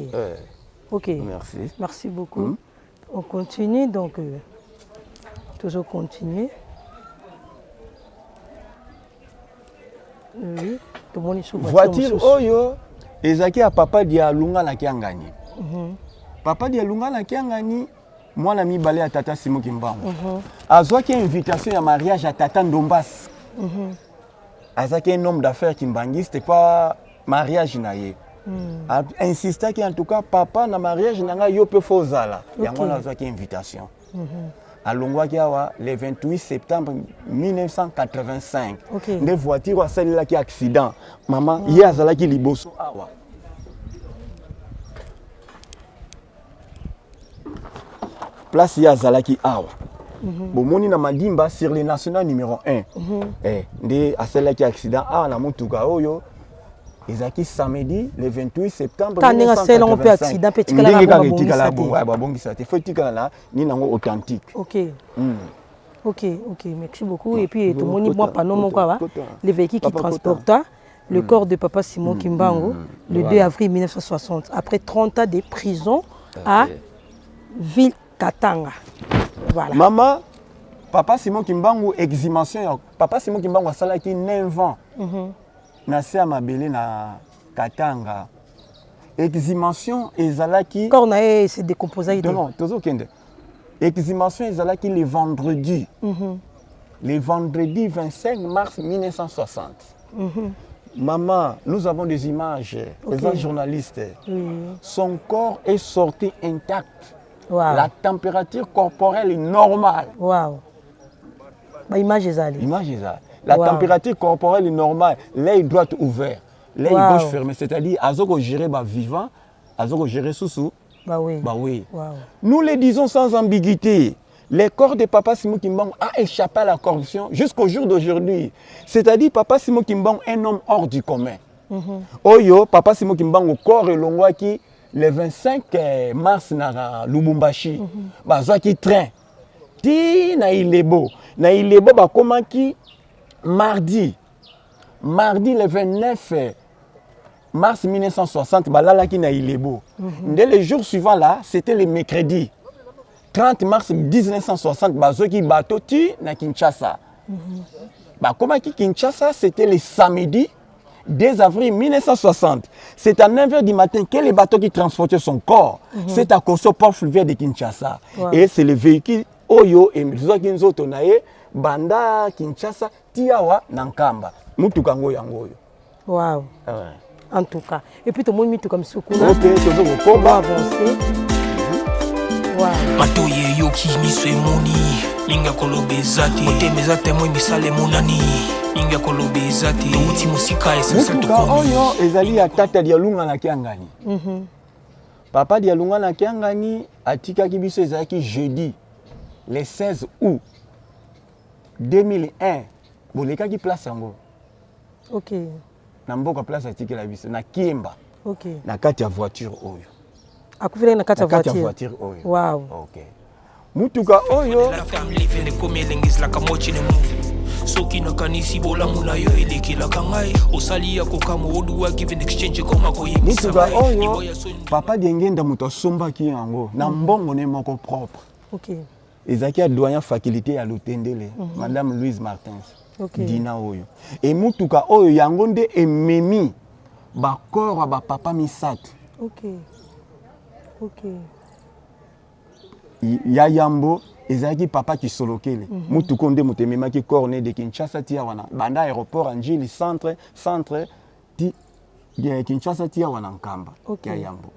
OK. Merci beaucoup. On continue donc toujours continuer. Oui, voiture oyo ezaki ya papa dialunga na kiangani. Papa dialunga na kiangani mwana mibale ya tata Simon Kimbangu. Azwaki invitation ya mariage à tata Ndombas. Azaki un homme d'affaires Kimbangi, c'était pas mariage na ye. Insista ki en tout cas papa na mariage nanga yo pe fozala. Yango na azwaki invitation. Alongwaki awa le 28 septembre 1985. Nde voiture asalelaki accident. Maman ye azalaki liboso awa. Place ye azalaki awa. Bomoni na Madimba sur le national numéro 1. Nde asalelaki accident awa na mutuka oyo. Ezaki samedi le 28 septembre 1985. Faut tika la ni nango authentique. OK. OK, merci beaucoup. Et puis tout le monde moi pas non quoi le véhicule qui transporta le corps de papa Simon Kimbangu le 2 avril 1960 après 30 ans de prison à Ville Katanga. Voilà. Maman papa Simon Kimbangu exhumation papa Simon Kimbangu a salaki 9 ans. Nasi à mabele na Katanga. Exhumation ezalaki corps na se décomposer. Non, tozo kende. Exhumation ezalaki le vendredi. Le vendredi 25 mars 1960. Maman, nous avons des images. Les journalistes. Son corps est sorti intact Wow. La température corporelle est normale. Wow. Bah, image ezali. Image ezali. La Wow. température corporelle est normale. L'œil droit ouvert, l'œil Wow. gauche fermé. C'est-à-dire, azoko gérer vivant, azoko gérer sous. Bah oui. Bah oui. Wow. Nous le disons sans ambiguïté. Le corps de Papa Simon Kimbang a échappé à la corruption jusqu'au jour d'aujourd'hui. C'est-à-dire, Papa Simon Kimbang est un homme hors du commun. Oyo, Papa Simon Kimbang au corps et l'ongwaki le 25 mars na Lubumbashi. Bazwaki train. Ti na Ilebo. Na Ilebo ba komaki mardi le 29 mars 1960 balalaki na Ilebo. Dès le jour suivant là, c'était le mercredi 30 mars 1960 bazoki bato ti na Kinshasa. Ba komaki Kinshasa, c'était le samedi 2 avril 1960. C'est à 9h du matin que les bateaux qui transportaient son corps, c'est à Koso port fluvial de Kinshasa. Wow. Et c'est le véhicule Oyo et Mzoki Nzoto nae banda Kinshasa tiawa nankamba. Mutuka ngo yango yo. Wow. Ouais. En tout cas. Et puis, tout le monde met comme Sukuna. Ok, tozo On va komba. avancer. Wow. matoye yoki miso emoni linga koloba eza te motema eza temo emisala emonani linga koloba eza te touti mosika esesa Mutuka tokomi oyo ezali ya tata dialunga na kiangani. Papa dialunga na kiangani atikaki biso ezalaki jeudi le 16 août 2001 bolekaki place yango Ok. na mboka place atikela biso na Kiemba Ok. na kati ya voiture oyo Akufile na kati ya na kati ya voiture. voiture oyo. Wow. Okay. Mutuka oyo la famille living ekomi elengiselaka mochi ne move soki nakanisi bolamu na yo elekelaka ngai osali ya kokama oduwa give an exchange ekoma koyebisa mutuka ngai nivo oyo ya soni papa diengenda moto asombaki yango na mbongo ne moko propre. Ok. ezalaki ya doyen faculté ya Lotendele madame Louise Martins. Ok. Dina oyo et mutuka oyo yango nde ememi bakoro ya bapapa misato Ok. Ok. ya yambo ezalaki papa Kisolokele. Mutuka nde moto ememaki corne de Kinshasa tia wana banda aéroport ya Njili centre ti ya Kinshasa tia wana nkamba. Ok. Ya yambo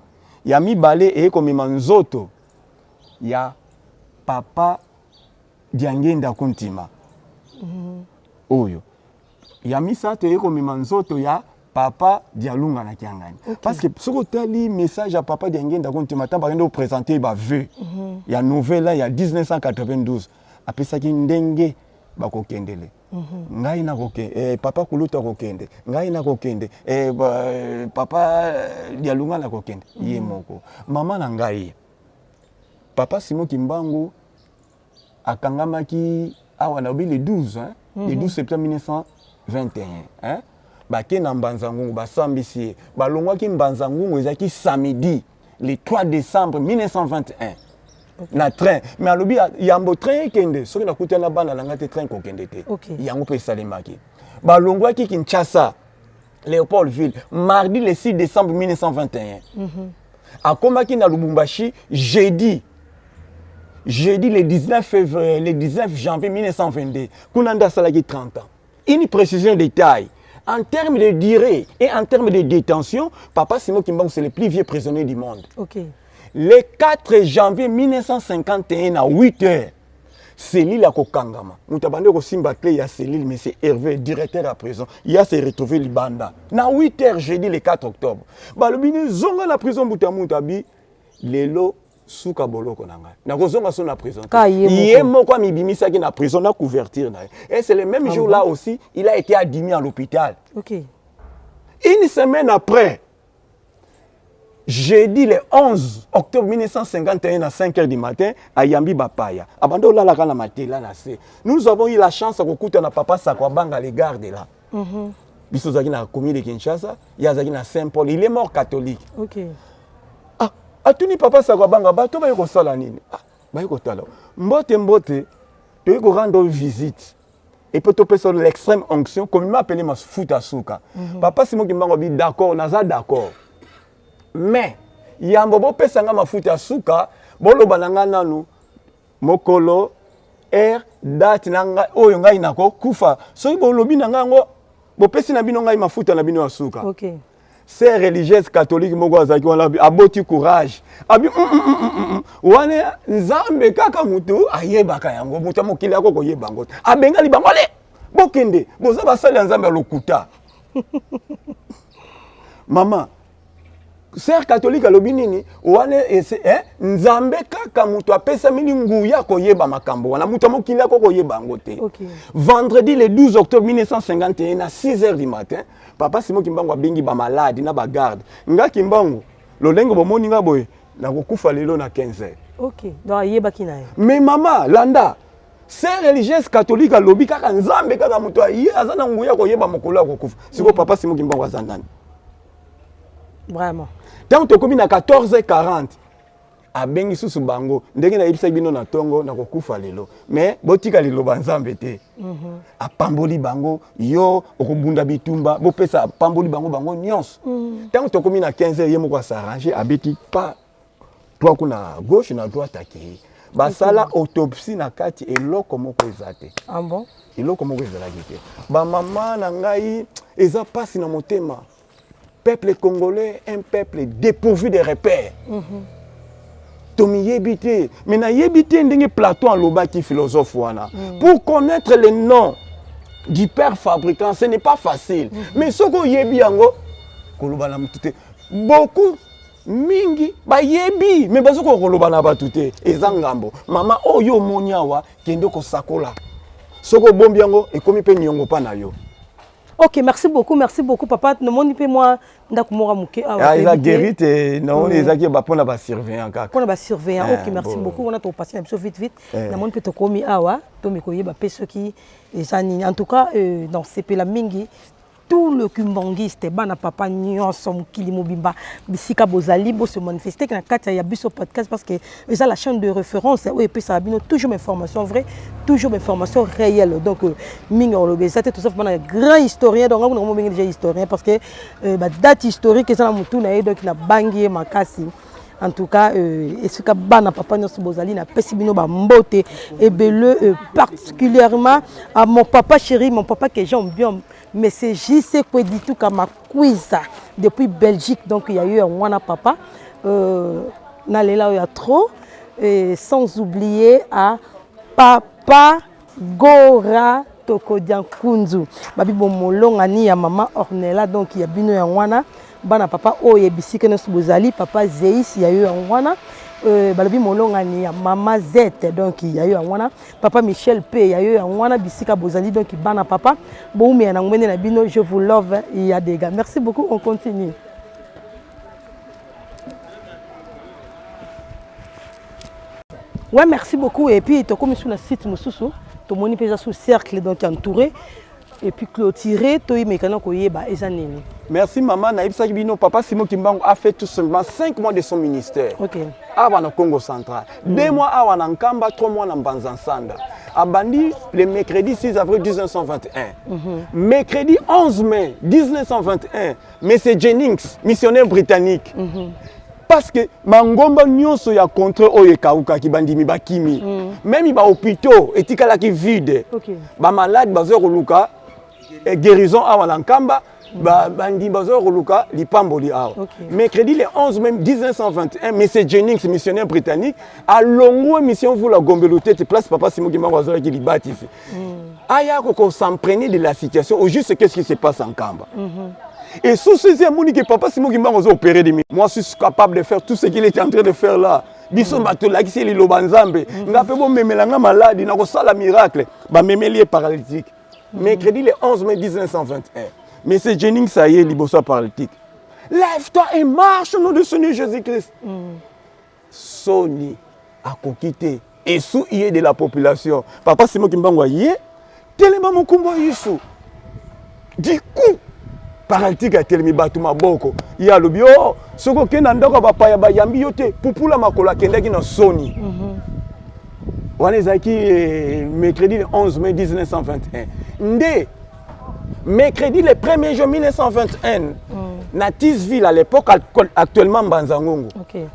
ya mibale ekomema nzoto ya papa Diangenda Kuntima oyo ya misato ekomema nzoto ya papa Dialunga na kiangani. Parce que ce que li message à papa Diangenda Kuntima ta bakende présenter ba vœu ya nouvelle ya 1992 apesaki ndenge bakokendele ngai na kokende papa Kuluta kokende ngai na kokende papa Dialunga na kokende ye moko mama na ngai papa Simon Kimbangu akangamaki awa na le 12 hein, le 12 septembre 1921 hein. Bake na Mbanzangungu basambisi balongwaki Mbanzangungu ezaki samedi le 3 décembre 1921 na train mais alobi yambo train kende soki nakuta na bana nanga te train kokende te yango pe salemaki balongwaki Kinshasa Léopoldville mardi le 6 décembre 1921 akomaki na Lubumbashi jeudi le 19 janvier 1922 kunanda salaki 30 ans. Une précision de taille. En termes de durée et en termes de détention, Papa Simon Kimbangu, c'est le plus vieux prisonnier du monde. Ok. Le 4 janvier 1951 à 8 heures, Céline a kokangama. Moutabande ko simba clé ya Céline, mais c'est Hervé, directeur à prison. Il a se retrouvé Libanda. Na 8 heures, jeudi le 4 octobre. Balobini zonga la prison Moutamutabi, lelo suka boloko nanga. Na kozonga son na prison. Yé moko mibimisa ki na prison na couverture na. Et c'est le même jour là aussi, il a été admis à l'hôpital. Ok. Une semaine après, jeudi le 11 octobre 1951 à 5h du matin à Yambi Bapaya. Abando la la matela na se. Nous avons eu la chance de kuta na papa Sakwabanga les gardes là. Biso zaki na commune de Kinshasa, yazaki na Saint-Paul, il est mort catholique. Ok. Ah, atuni papa Sakwabanga bato ba yoko sala nini? Ah, ba yoko tala. Mbote to yoko rendre visite. Et peut topé sur l'extrême onction comme il m'a appelé ma futa suka. Papa Simon Kimbangu bi d'accord, naza d'accord. Mais yambo bo pesanga mafuta suka bolo bananga nanu mokolo date nanga oyo ngai nako kufa so bolobi nanga ngo bo pesi na bino ngai mafuta na bino asuka. OK. sœur religieuse catholique moko azaki wana aboti courage abi wana nzambe kaka mutu ayebaka yango mutu mokili yako koyeba ngo abenga libango le bokende boza basali nzambe lokuta mama sœur catholique alobi nini wana nzambe kaka mutu apesa mili nguya koyeba makambo wana mutu mokili yako koyeba ngo te. Vendredi le 12 octobre 1951 à 6h du matin papa Simon Kimbangu abengi ba malade na ba garde nga Kimbangu lolengo bomoni nga boye na kokufa lelo na 15h. OK donc ayeba kinaye mais mama landa sœur religieuse catholique alobi kaka nzambe kaka mutu aye azana nguya koyeba mokolo kokufa siko papa Simon Kimbangu azandani vraiment. Tant que tu à 14h40, à bengi susu bango, ndenge na ibisa bino na tongo na kokufa lelo. Mais botika lelo banzambe te. A pamboli bango yo okubunda bitumba, bo pesa pamboli bango bango nyonso. Tant que tu à 15h yemo kwa s'arranger abeti pas toi kuna gauche na droite aki. Basala autopsie na kati eloko moko ezate. Ah bon? Eloko moko ezalaki te. Ba mama na ngai eza pasi na motema. Peuple congolais, un peuple dépourvu de repères. Tomi yebite, mais na yebite ndenge Platon en loba qui philosophe wana. Pour connaître le nom du père fabricant, ce n'est pas facile. Mais soko yebi yango koloba na mutute. Beaucoup mingi ba yebi, mais bazoko koloba na batute ezangambo. Mama oyo moniawa kende ko sakola. Soko bombi yango ekomi pe nyongo pa na yo. OK, merci beaucoup papa. Ne m'en pas moi ndakumora muke ah il a guéri et non les a qui ba pona ba surveillant kaka. Pona ba surveillant. OK, merci beaucoup. On a ton patient vite. Na mon peut te komi awa, to me koyeba pe ceux qui en tout cas dans CP la mingi tout le kumbangiste bana papa nyonso mukili mobimba bisika bozali bo se manifester na kati ya biso podcast parce que c'est la chaîne de référence et puis ça a bien toujours information vraie toujours information réelle donc mingi on le ça tout ça bana grand historien donc on mingi déjà historien parce que date historique ça na mutu na donc na bangi makasi. En tout cas, et ce que bana papa nyonso bozali na pesi bino ba mbote et bele particulièrement à mon papa chéri, mon papa que j'aime bien, mais c'est JC Kweditu kama quiz depuis Belgique donc il y a eu un wana papa na lela il y a trop et sans oublier à papa Gora Tokodian Kunzu babi bomolonga ni ya mama Ornella donc il y a bino ya wana bana papa oye bisike na subozali papa Zeis ya yo wana balobi molonga ni ya mama Z donc ya yo wana papa Michel P ya yo wana bisika bozali donc bana papa boumi na ngwene na bino je vous love il y a des gars merci beaucoup on continue. Ouais merci beaucoup et puis to comme sur le site mususu to moni pesa sous cercle donc entouré et puis clôturer to imekana koyeba ezanini. Merci maman naibisa bino papa Simon Kimbangu a fait tout simplement 5 mois de son ministère. OK. Awa na Congo central. 2 mois awa na Nkamba, 3 mois na Mbanzansanda. Abandi le mercredi 6 avril 1921. Mercredi 11 mai 1921, M. Jennings, missionnaire britannique. Parce que mangomba nyonso ya contre oye kauka ki bandimi bakimi. Même ba hôpitaux etikala ki vide. Ba malade bazo koluka guérison awa na Nkamba. Bandi bazo koluka lipamboli awa. Mercredi le 11 mai 1921, M. Jennings, missionnaire britannique, a longo mission pour la Gombeloute place papa Simon Kimbangu azo ki libati ici. Aya ko s'imprégner de la situation au juste qu'est-ce qui se passe en Nkamba. Et sous ces amours que papa Simon Kimbangu a opéré de moi, moi je suis capable de faire tout ce qu'il était en train de faire là. Biso bato la kisi li lobanzambe, ngape bo memelanga malade, na ko sala miracle, ba memeli paralytique. Mercredi le 11 mai 1921. Mais c'est Jennings ça y est liboso paralytique. Lève-toi et marche au nom de Seigneur Jésus-Christ. Soni a quitté et sous y est de la population. Papa Simon Kimbangu a yé, tellement mon combat Yesu. Du coup paralytique a telemi batu maboko ya lobi oh soko kenda ndako bapaya bayambi yote pupula makola kendaki na soni wana ezaki mercredi le 11 mai 1921 nde mercredi le 1er juin 1921 na Tisville à l'époque actuellement Mbanzangongo.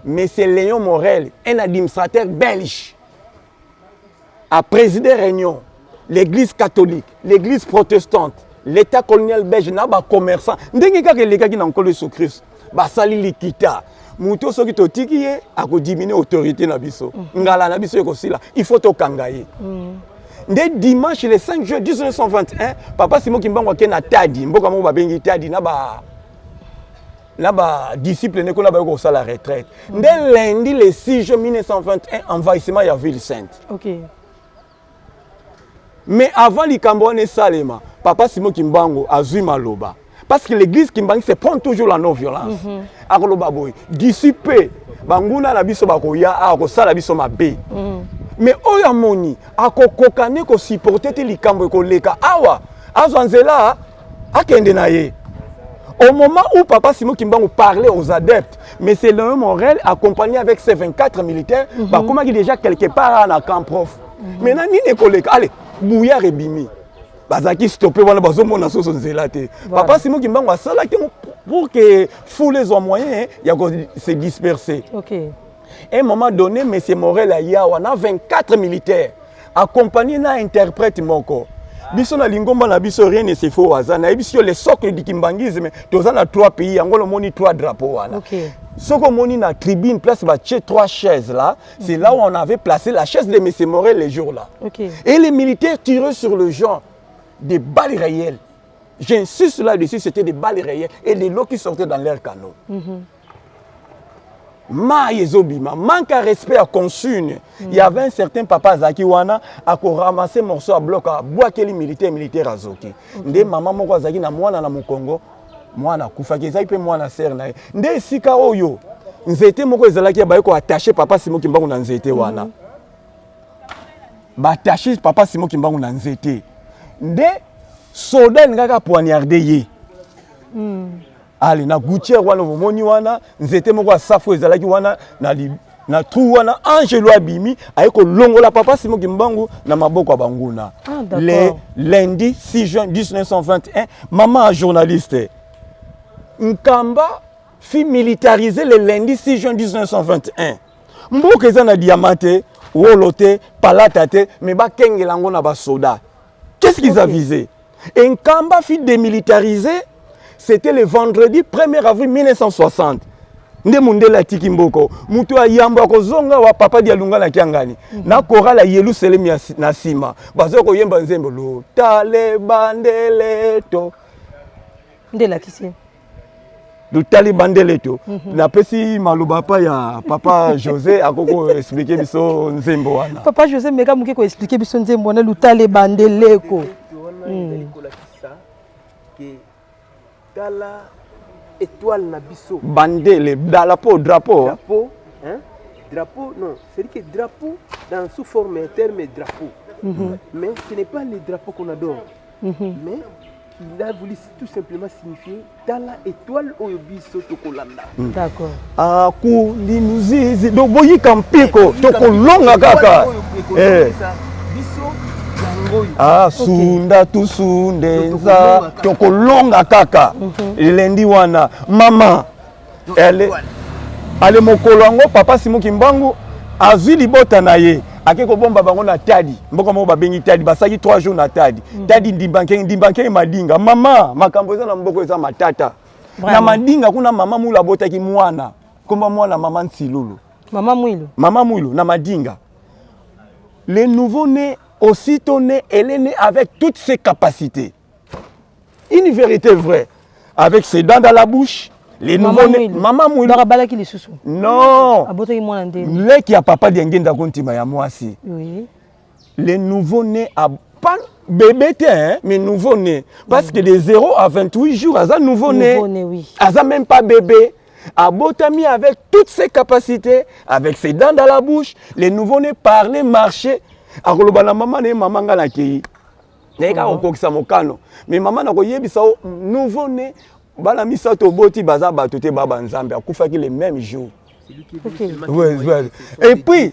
Mais c'est Léon Morel, un administrateur belge, a présidé réunion l'église catholique, l'église protestante, l'état colonial belge na ba commerçant ndenge kaka lekaki na nkolo Yesu Christ basali likita muto soki totiki ye akodimine autorité na biso ngala na biso ekosila il faut tokanga ye Dès dimanche le 5 juin 1921 papa Simon Kimbangu ake na Tadi mboka moko babengi Tadi na ba disciple ne ko na ba ko sala retraite dès lundi le 6 juin 1921 envahissement ya ville sainte. OK. Mais avant likambo ne salema papa Simon Kimbangu azui maloba parce que l'église Kimbangu se prend toujours la non violence. Akoloba boy disciple banguna na biso bakoya akosala biso mabe. Mais oya moni akokokane ko supporter te likambo ko leka awa azwanzela akende na ye. Au moment où papa Simon Kimbangu parlait aux adeptes, mais c'est le Morel accompagné avec ses 24 militaires, bah comment il déjà quelque part à camp prof. Maintenant ni ne koleka allez bouya rebimi. Bazaki stopper wana bazomona soso nzela te. Papa Simon Kimbangu asala pour que foule les moyens ya se disperser. OK. À un moment donné, M. Morel a 24 militaires accompagnés d'un interprète moko. Biso na lingomba na biso rien ne se faut azana. Biso le socle du kimbangisme, toza na 3 pays, angolo moni 3 drapeaux wana. OK. Soko moni na tribune place ba 3 chaises là, c'est là où on avait placé la chaise de M. Morel les jours là. OK. Et les militaires tiraient sur le genre des balles réelles. J'insiste là-dessus, c'était des balles réelles et des lots qui sortaient dans leurs canons. Manque à respect à consigne. Il y avait un certain papa Zaki Wana à ramasser morceau à bloc à boire quel militaire à Zoki. Ndé maman moko Zaki na mwana na Mukongo, mwana kufa kezai pe mwana ser na. Ndé sika oyo. Nzete moko ezalaki ba ko attacher papa Simon Kimbangu na nzete wana. Ba attacher papa Simon Kimbangu na nzete. Ndé soldat ngaka poignardé ye. Allez, na gouttière wana momoni wana nzete moko safu ezalaki wana na trou wana Angelo Abimi ayeko longola papa Simon Kimbangu na maboko banguna. Le lundi 6 juin 1921 maman journaliste Nkamba fit militariser le lundi 6 juin 1921. Mboka eza na diamante, wolote, palatate, mais ba kengelango na ba soda. Qu'est-ce qu'ils avisaient? Nkamba fit démilitariser. C'était le vendredi 1er avril 1960. Nde mundela tiki mboko. Mutu ayamba kozonga wa papa dia lunga na kiangani. Na korala yelu selemi na sima. Bazo ko yemba nzembo lo tale bandeleto. Ndela kisi. Lo tale bandeleto. Na pesi maluba pa ya papa José akoko expliquer biso nzembo wana. Papa José meka muke ko expliquer biso nzembo wana lo tale bandeleko. Tala étoile na biso bandele drapeau drapeau hein drapeau non c'est que drapeau dans sous forme terme drapeau mais ce n'est pas le drapeau qu'on adore mais il a voulu tout simplement signifier tala étoile au biso tokolanda. D'accord. Aku linuzizi do boyi kampiko tokolonga kaka biso sunda tusundenza tokolonga kaka lendi wana mama ale mokolo yango papa Simon Kimbangu azwi libota na ye akeko bomba bango na Tadi mboka mo babengi Tadi basaki 3 jours na Tadi Tadi ndimbanke madinga mama makambo eza na mboko eza matata na madinga kuna mama mula botaki mwana komba mwana mama Nsilulu mama Mwilu na madinga les nouveau-nés. Aussitôt né, elle est née avec toutes ses capacités. Une vérité vraie. Avec ses dents dans la bouche, les nouveau-nés. Maman Mouilou. Non. Les qui a papa d'Yangenda Kontima ya Moasi. Oui. Les nouveau-nés à pas bébé, hein, mais nouveau-nés. Parce que de 0 à 28 jours, à nouveau-né. Nouveau-né, oui. À même pas bébé. À Botami avec toutes ses capacités, avec ses dents dans la bouche, les nouveau-nés parlaient, marchaient. Akoloba na mama ne mama ngala ki neka okokisa mokano mais mama na koyebisa nouveau né bana misato boti baza batote baba nzambe akufaki le même jour. Ouais. Et puis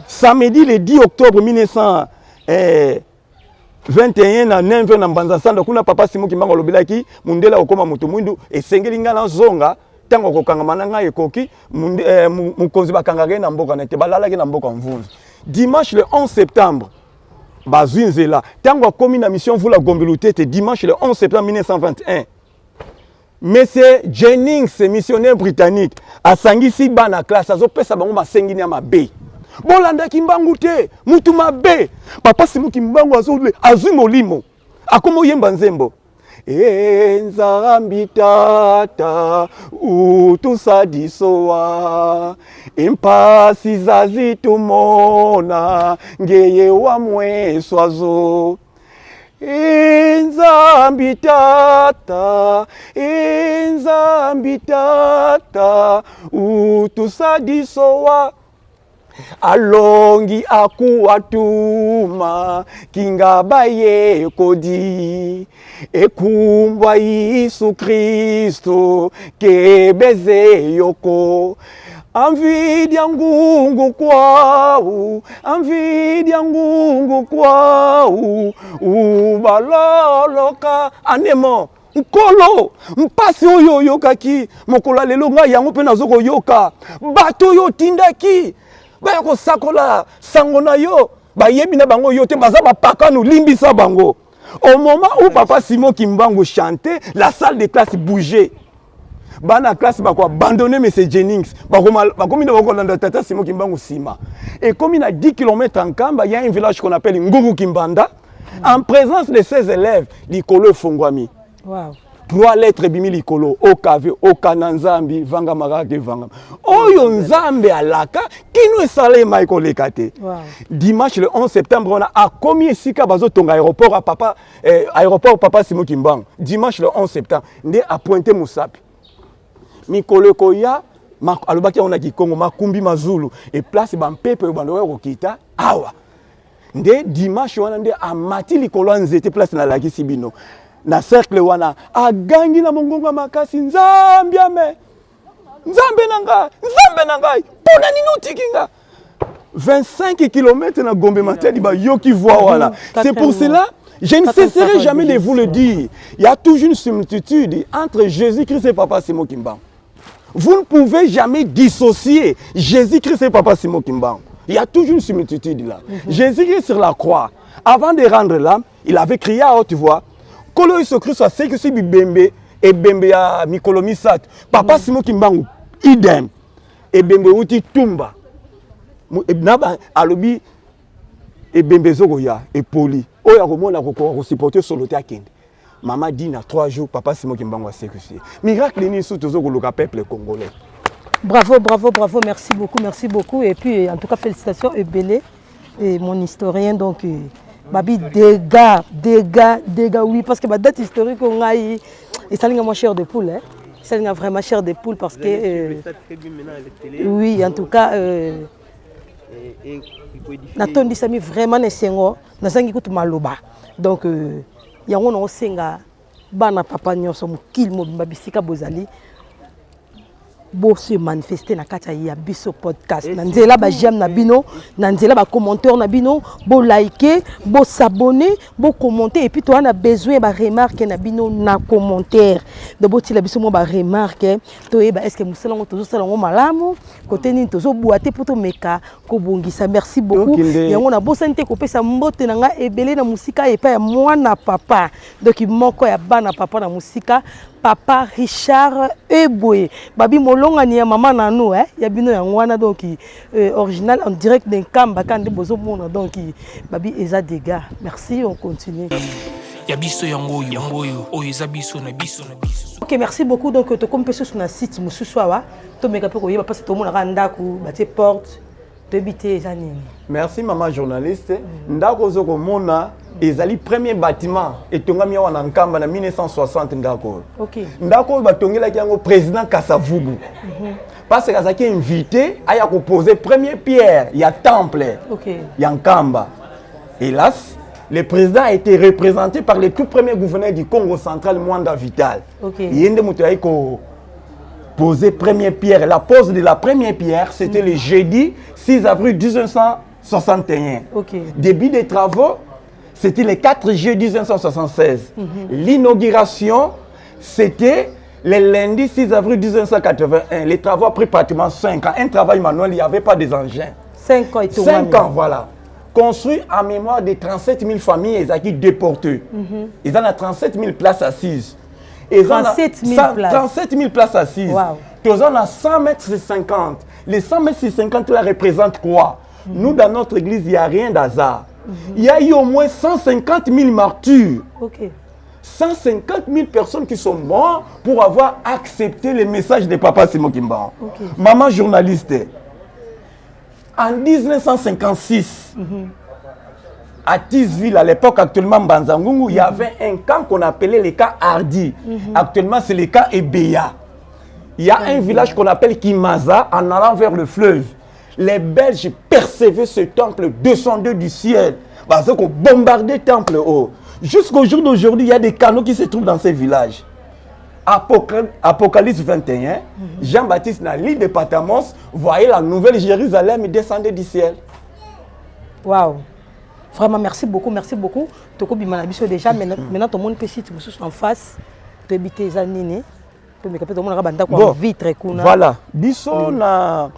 samedi le 10 octobre 1921 na 9 na Mbanza Sanda kuna papa Simon Kimbangu lobelaki mundela okoma mutu mwindu esengeli ngala zonga tango kokanga mananga ekoki mukonzi bakanga na mboka na te balala na mboka mvunzu. Dimanche le 11 septembre, Bazwinzela. Tango commis la mission vous la Gombelouté dimanche le 11 septembre 1921. Monsieur Jennings, missionnaire britannique, a sangisi bana classe, a zopé sa bango ma sengini à ma bé. Bolanda kimbangu te, mutu ma bé. Papa simu kimbangu azui molimo. Akomo yemba nzembo. Nzambi tata utusadisowa impasi zazitumona ngeye wa mweswazo. Nzambi tata utusadisowa alongi akuwatuma kingabaye kodi ekumbwa Yesu Kristo kebeze yoko anvidia ngungu kwau ubaloloka anemo nkolo mpasi oyo yokaki mokolo lelo nga yango pe nazoko yoka bato yo tindaki baya ko sakola sango na yo bayebi na bango yo te baza bapakano limbisa bango. Au moment où papa Simon Kimbangu chantait, la salle de classe bougeait. Bana classe bako abandonné monsieur Jennings bako mina bako landa tata Simon Kimbangu sima. Et comme il a 10 km en Kamba, il y a un village qu'on appelle Nguru Kimbanda en présence de 16 élèves l'ikolo fongwami. Wow. 3 lettres bimi likolo okave okananzambi vanga marake vanga oyo nzambe alaka kino esale maiko lekate. Dimanche le 11 septembre on a commis esika bazo tonga aéroport à papa aéroport papa Simon Kimbangu. Dimanche le 11 septembre ndé a pointé Musapi mikolo koya alobaki on a ki Kongo makumbi mazulu et place bampepe bando okita awa ndé dimanche wana ndé a mati likolo nzete place na laki sibino na cercle wana agangi na mongongo makasi nzambe nanga pona nini otikinga 25 km na Gombe Matadi ba yoki voix wana. C'est pour cela je ne cesserai jamais de vous le dire. Il y a toujours une similitude entre Jésus-Christ et papa Simon Kimbangu. Vous ne pouvez jamais dissocier Jésus-Christ et papa Simon Kimbangu. Il y a toujours une similitude là. Jésus-Christ sur la croix, avant de rendre l'âme, il avait crié à haute voix. Kolo Yesu Christ a seki si bibembe et bembe ya mikolo misat. Papa Simon Kimbangu idem et bembe uti tumba. Naba alobi et bembe zogoya et poli. Oya komona ko supporter solo te akende. Maman dit na 3 jours papa Simon Kimbangu a seki. Miracle ni sous tozo ko loka peuple congolais. Bravo, merci beaucoup et puis en tout cas félicitations Ebele et mon historien donc Babi dégâts, oui, parce que ma date historique, on a eu, et ça moins cher de poule, hein. Ça vraiment cher de poule parce que, oui, en tout cas, Naton dit ça vraiment les sengo, na sangi kutu maloba, donc il y a un senga, bana papa nyonso mukil mo babisika bozali. Bo se manifester na kati ya biso podcast na nzela ba j'aime na bino na nzela ba commentaire na bino bo liker bo s'abonner bo commenter et puis toi on a besoin ba remarque na bino na commentaire de bo tila biso mo ba remarque to e ba est-ce que musala ngo tozo sala ngo malamu côté ni tozo boate poto meka ko bongisa merci beaucoup yango na bo santé ko pesa mbote na nga ebele na musika e pa ya mwana papa donc moko ya bana papa na musika Papa Richard Eboye. Babi molonga ni ya maman nanu ya bino ya ngwana donc original en direct d'un Kamba quand de bozo mona donc babi eza dégâts. Merci, on continue. Yabiso yango oyo biso na biso. OK, merci beaucoup donc to kompeso sur na site mususu awa to meka pe ko yeba parce que to mona randa ku batie porte de bité eza nini. Merci maman journaliste. Ndako zoko mona ezali premier bâtiment etongami wana Nkamba na 1960 ndako. OK. Ndako batongelaki yango président Kasavubu. Parce que Kazaki invité à poser première pierre, il y a temple. OK. Il y a Nkamba. Hélas, le président a été représenté par le tout premier gouverneur du Congo central, Mwanda Vital. OK. Il y a poser première pierre. La pose de la première pierre, c'était le jeudi 6 avril 1961. OK. Début des travaux, c'était le 4 juillet 1976. L'inauguration, c'était le lundi 6 avril 1981. Les travaux ont pris pratiquement 5 ans. Un travail manuel, il n'y avait pas des engins. 5 ans et tout. 5 ans, voilà. construit en mémoire des 37 000 familles qui déportées. Ils ont 37 000 places assises. 37 000 places. 37 000 places assises. Wow. Ils ont 100 mètres sur 50. Les 100 mètres sur 50 là représentent quoi? Nous, dans notre église, il n'y a rien d'hasard. Il y a eu au moins 150 000 martyrs. 150 000 personnes qui sont mortes pour avoir accepté les messages de Papa Simon Kimbangu. Maman journaliste. En 1956, à Tisville, à l'époque actuellement Banzangungu, il y avait un camp qu'on appelait le camp Hardy. Actuellement, c'est le camp Ebeya. Il y a un village qu'on appelle Kimaza en allant vers le fleuve. Les Belges percevaient ce temple descendu du ciel. Parce qu'on bombardait le temple haut. Jusqu'au jour d'aujourd'hui, il y a des canaux qui se trouvent dans ces villages. Apocalypse 21, Jean-Baptiste dans l'île de Patamos, voyait la nouvelle Jérusalem descendre du ciel. Waouh! Vraiment, merci beaucoup, merci beaucoup. Toko Bimanabiso déjà, maintenant tout le monde peut s'y en face. Tu habites les années. Bon, voilà. Disons na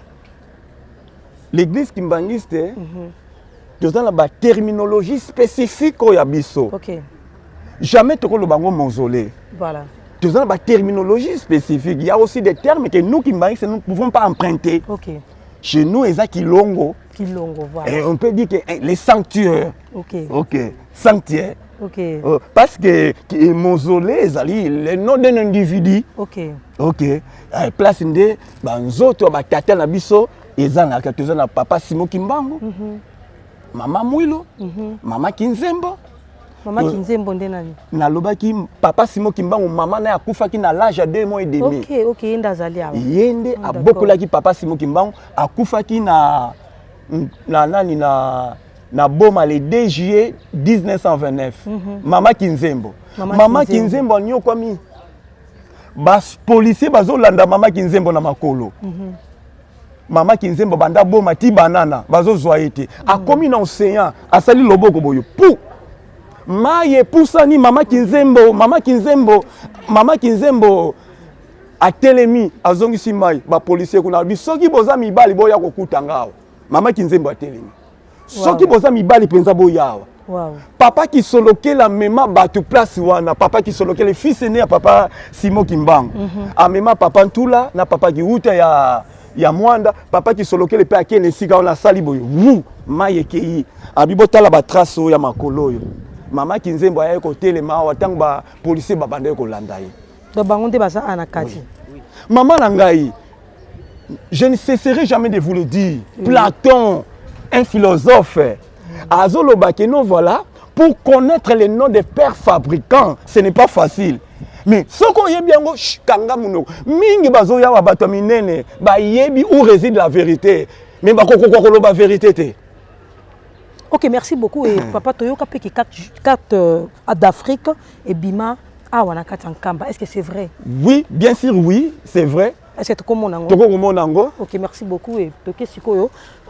l'église kimbangiste, nous avons la terminologie spécifique au Yabiso. Jamais tu le bango mausolée. Voilà. Nous avons la terminologie spécifique. Il y a aussi des termes que nous kimbangistes nous ne pouvons pas emprunter. Chez nous, il y a Kilongo. Voilà. Et on peut dire que les sanctuaires. Sanctuaires. Parce que mausolée, c'est le nom d'un individu. Place de Banzoto, Batata Nabiso, et Zana, Papa Simon Kimbangu, Maman Mouilo, Maman Kinzembo. Maman Kinzembo, Ndenani. Nalobaki, Papa Simon Kimbangu, Maman na akufa ki na l'âge de 2 mois et demi. Yende, a beaucoup là qui Papa Simon Kimbangu, akufa ki na boma le 2 juillet 1929. Maman Kinzembo. Maman Kinzembo nyo kwa mi. Bas policier bazolanda Maman Kinzembo na makolo. Maman Kinzembo banda boma ti banana bazo zoaité. A komi na océan, asali loboko boyo. Pou. Maye poussani Maman Kinzembo a telemi azongisi mai ba policier kuna bisoki boza mibali boya kokutanga. Maman Kinzembo a telemi. Soki boza mibali penza boyawa. Papa qui soloke la mema batu place wana, papa qui soloke le fils aîné à Papa Simon Kimbangu. A mema papa ntula na papa qui uta ya mwanda, papa qui soloke le pe akene sika ona sali boyo. Wu maye kei. Abibota la ba trace ya makolo yo. Maman Kinzembo aye ko telema wa tang ba policier babande ko landa ye. Do bangonde baza anakati. Maman nangai, je ne cesserai jamais de vous le dire. Platon, un philosophe, Azolo Bakeno, voilà, pour connaître les noms des pères fabricants, ce n'est pas facile. Mais ce qu'on y est bien, Kanga Muno, Mingi Bazoya Wabatominene, Bayebi où réside la vérité. Mais la vérité. Ok, merci beaucoup. Et Papa Toyoka qui carte d'Afrique et Bima à Wanakankamba. Est-ce que c'est vrai? Oui, bien sûr, oui, c'est vrai. Est-ce que tu connais? Ok, merci beaucoup. Et tout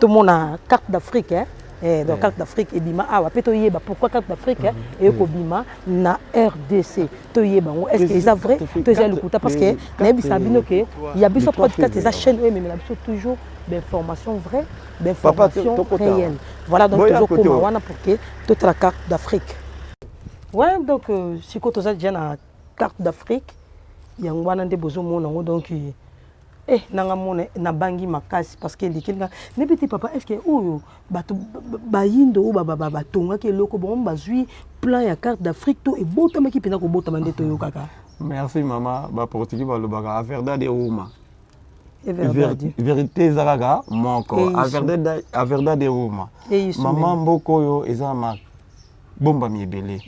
le monde a carte d'Afrique. Donc carte d'Afrique et Bima pourquoi carte d'Afrique et Bima na RDC est-ce que c'est vrai parce que il y a besoin podcast ces chaînes mais il y a toujours d'informations vraies d'informations réelles voilà donc toujours pour que toute la carte d'Afrique ouais donc si tu as déjà la carte d'Afrique il y a un besoin donc nanga mone na bangi makasi parce que likinga ne petit papa est-ce que oyo bato bayindo ou batonga ke loko bon bazui plan ya carte d'Afrique to e botama ki pena ko botama ndeto yo kaka. Merci maman ba portugais ba lobaka a verdade uma. Vérité zaraga moko a verdade uma. Maman mboko yo ezama bomba miebele.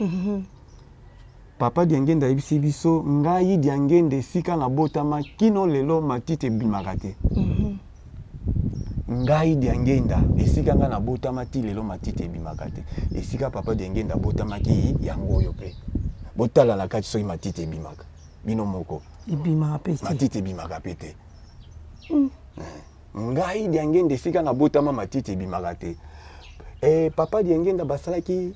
Papa diangenda ibisi biso ngai diangende sika na botama kino lelo matite bimakate. Ngai diangenda esika nga na botama ti lelo matite bimakate. Esika papa diangenda botama ki yango yo pe. Botala la kati soki matite bimaka. Bino moko. Ibima pete. Matite bimaka pete. Ngai diangende sika na botama matite bimakate. Papa diangenda basalaki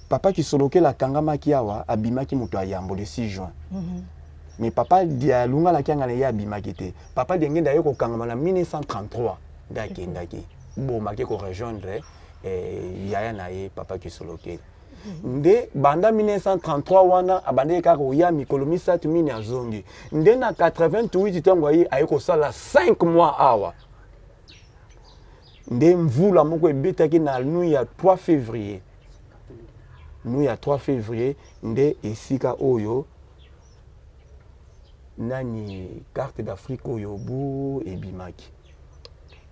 papa qui soloke la kangama kiawa abima ki muto ayambo le 6 juin. Mais papa dia lunga la kanga ya abima kete. Papa diengenda yoko kangama na 1933 ndaki. bomaki ko rejoindre yaya na ye papa Kisolokeli. Nde banda 1933 wana abandeki kaka oya mikolo misatu mini azongi. Nde na 88 tango ye aye kosala 5 mois awa. Nde mvula moko ebetaki na nuit ya 3 février. Nuit ya 3 février nde esika oyo nani carte d'Afrique oyo bu ebimaki.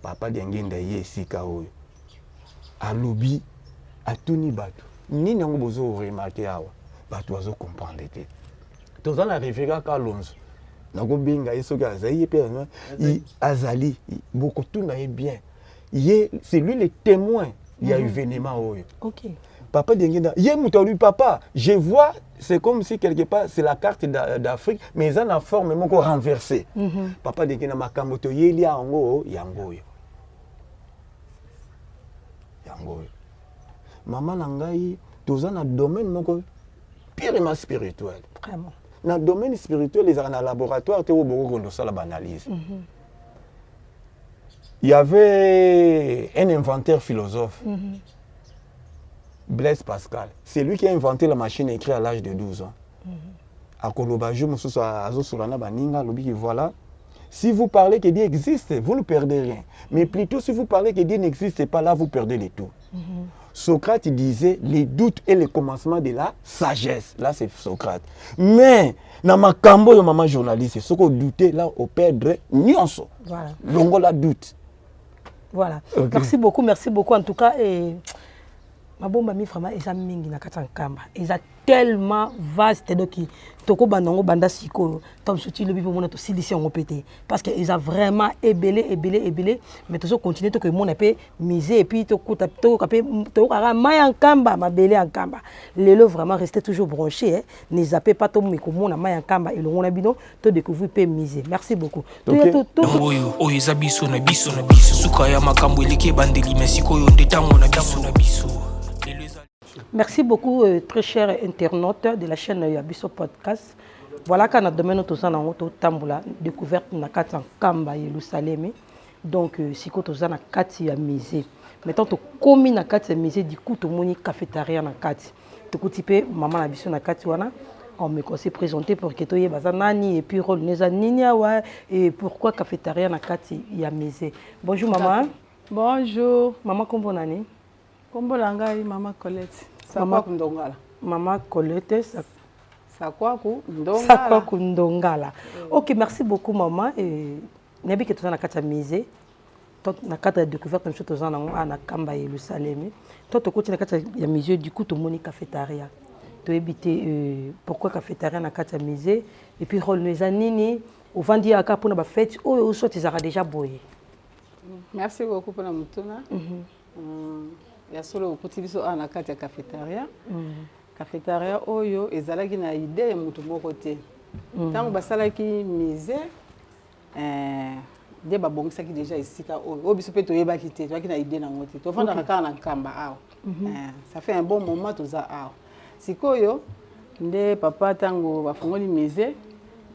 Papa Diangenda ye esika oyo. Alobi atuni bato. Nini yango bozo remarquer awa. Bato bazo comprendre te. Toza na référé ka Lonzo. Nako binga yesoka azali pe azali beaucoup tout na bien. C'est lui le témoin il y a événement oyo. OK. Papa Diangenda, yé mutalu papa, je vois c'est comme si quelque part c'est la carte d'Afrique mais ça a forme moko renversée. Papa Diangenda makambo to yeli yango yango. Yango. Maman nangai toza na domaine moko purement spirituel. Vraiment. Dans le domaine spirituel les en laboratoire te wo boko ko sala analyse. Il y avait un inventeur philosophe, Blaise Pascal. C'est lui qui a inventé la machine à écrire à l'âge de 12 ans. Voilà. Si vous parlez que Dieu existe, vous ne perdez rien. Mais plutôt si vous parlez que Dieu n'existe pas, là vous perdez les tout. Socrate disait les doutes et le commencement de la sagesse. Là c'est Socrate. Mais dans ma cambo, maman journaliste, ce qu'on doutait là, on perdrait nyonso. Voilà. Longo la doute. Voilà. Okay. Merci beaucoup en tout cas. Et ma bombe mi vraiment eza mingi na kata nkamba. Eza tellement vaste donc toko bandongo banda siko tom souti le bipo mona to silisi on pété parce que eza vraiment ébélé mais to continuer to que mon épée miser et puis to kuta to kapé to kara maya nkamba ma belé nkamba. Lelo vraiment rester toujours branché hein. Ne zappez pas to miko mona maya nkamba et le on a bino to découvrir pe miser. Merci beaucoup. Oyo eza biso na biso suka ya makambo eleke bandeli mesiko yo ndetango na biso. Merci beaucoup, très chers internautes de la chaîne Yabiso Podcast. Voilà qu'on a domaine autour auto tamboula découverte na kati Kamba Yerusalem. Donc si ko toza na kati ya musée. Maintenant to komi na kati ya musée du coup to moni cafétéria na kati. To kutipe maman na biso na kati wana. On me conseille présenter pour que toye bazanani et puis rôle neza ninia wa et pourquoi cafétéria na kati ya musée. Bonjour maman. Bonjour. Maman kombo nani? Kombo langai maman Colette. Sakwa Ndongala. Maman Colette. Sakwa Ndongala. Sakwa Ndongala. Ok, merci beaucoup maman. Et nabi que tu as na kata musée. Toi na kata découverte même chose tu as na Kamba Yerusalem. Toi tu continues na kata ya musée du coup tu moni cafétéria. Tu habité pourquoi cafétéria na kata musée et puis rôle les anini au vendi aka pour na ba fête ou soit tu as déjà boyé. Merci beaucoup pour la mutuna. Ya solo okuti biso ana kati ya cafétéria. Cafétéria oyo ezalaki na idée ya mutu moko te. Tango basalaki musée de babongisaki déjà esika oyo biso pe toyebaki te toyaki na idée nango te. Tofanda kaka na Nkamba awa. Ça fait un bon moment toza awa. Sikoyo nde papa tango bafungoli musée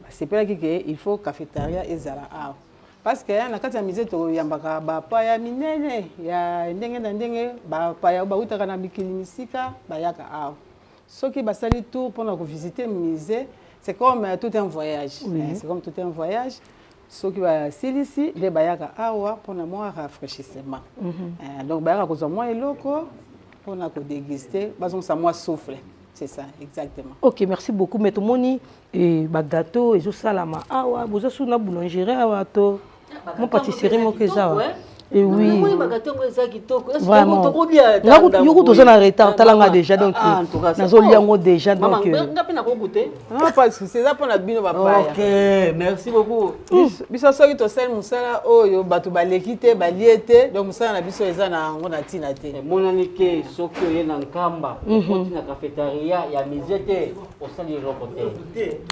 basepelaki ke il faut cafétéria ezala awa. Parce que na kati ya musée to yambaka bapaya minene ya ndenge na ndenge bapaya bautaka na mikili misika bayaka awa. Soki basali tour pour visiter musée, c'est comme tout un voyage. C'est comme tout un voyage. Soki basili ici de bayaka awa pour moi rafraîchissement. Donc bayaka kozwa moi eloko pour na ko déguster, bazon sa moi souffle. C'est ça, exactement. Ok, merci beaucoup. Mais tout le monde, gâteau, et tout ça, là, awa, vous avez une boulangerie, awa, to, mon pâtisserie, mon keza. Et oui. Vraiment. Là, vous tous en retard, talanga déjà donc. Nazoliango déjà donc. Non, pas c'est ça pour la bino papa. Ok, merci beaucoup. Biso soki to sel musala oyo bato balekite baliete donc musala na biso eza na ngona tina te. Monani ke soki oye na Nkamba, oti na cafétéria ya musée au sali rokote.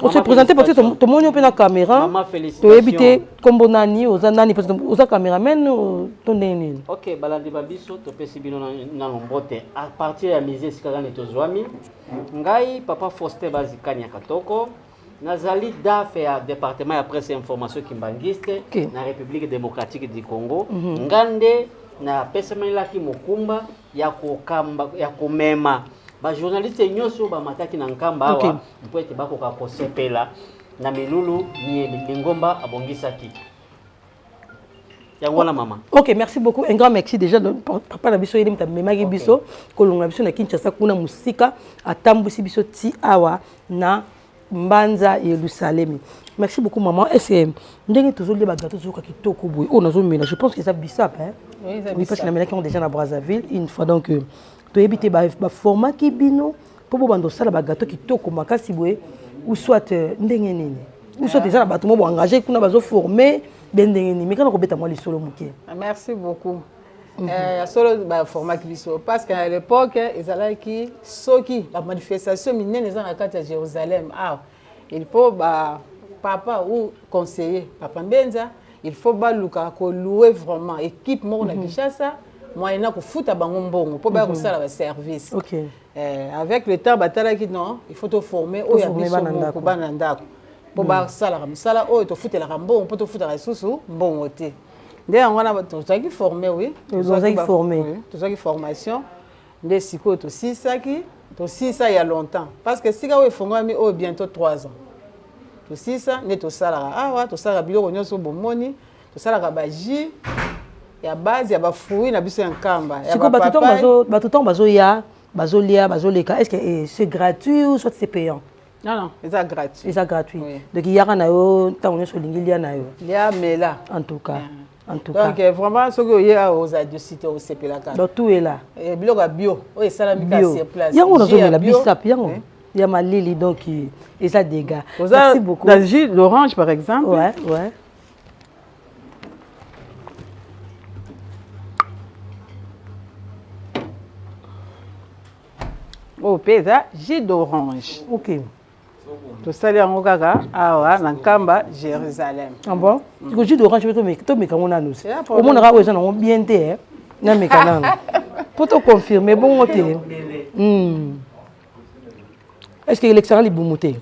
On se présenter parce que tout le monde est na caméra. Maman félicitations. To éviter comme bonani aux anani parce que aux caméramen. Ok, balandi babiso to pesi bino na lombote à partir ya musée sikagane tozwami ngai papa Faustin Bazikanya Katoko nazali dafe ya département ya presse et information kimbangiste na République démocratique du Congo ngande na pesamelaki mokumba ya kokamba ya komema ba journaliste nyonso ba mataki na nkamba awa mpo ete bakoka kosepela na milulu ni lingomba abongisaki yango wana mama. Ok, merci beaucoup. Un grand merci déjà papa na biso yelim ta memaki biso kolonga biso na Kinshasa kuna musika atambusi biso ti awa na Mbanza Yerusalem. Merci beaucoup maman. Est-ce ndenge tozoli ba gâteau zo ka kitoko boy. Oh nazo mena, je pense que ça bissap hein. Oui, parce que la mena qui ont déjà na Brazzaville une fois donc to éviter ba format ki bino po bo bando sala ba gâteau kitoko makasi boy ou soit ndenge nini. Ou soit déjà ba tout mo engagé kuna bazo former ndenge nini. Mais quand on beta moi les solo muké. Merci beaucoup. Solo ba format ki biso parce qu'à l'époque ils allaient qui soki la manifestation minene dans la carte à Jérusalem. Ah, il faut ba papa ou conseiller papa Mbenza, il faut ba luka ko louer vraiment équipe mo na Kinshasa, moyena ko futa bango mbongo pour ba ko sala ba service. OK. Avec le temps batala ki non, il faut te former o ya biso ko banandako. Pour ba sala sala o to futela mbongo pour to futela susu mbongo te. D'ailleurs, on a tous qui formé, oui. Tous qui formé. Tous qui formation. Des psychos, aussi ça il y a longtemps. Parce que si vous avez fait bientôt 3 ans. Aussi ça, n'est tout ça là. Ah ouais, tout ça là, bilo on y a sur bomoni, tout ça là baji. Il y a base, il y a fruits, il y a biso en kamba. C'est quoi tout temps bazolia, bazoleka. Est-ce que c'est gratuit ou soit c'est payant? Non, c'est gratuit. C'est gratuit. Donc il y a un yo, tant on est sur l'ingénieur na yo. Il y a mais là. En tout cas. En tout donc cas. vraiment ce que il y a aux adjustés au CP la carte. Donc tout est là. Et bio bio, oui ça la mika sur place. Il y a on a la bisap, il y a ma lili donc et ça dégâts. Merci beaucoup. Dans le jus d'orange par exemple. Ouais. Oh pesa jus d'orange. OK. Tout ça là on gaga ah na Nkamba Jérusalem. Ah bon? Le jus d'orange to me kamona nous. Au moins na wezo na bien té na me kanana. Pour te confirmer bon té. Est-ce que l'excellent li bumuté?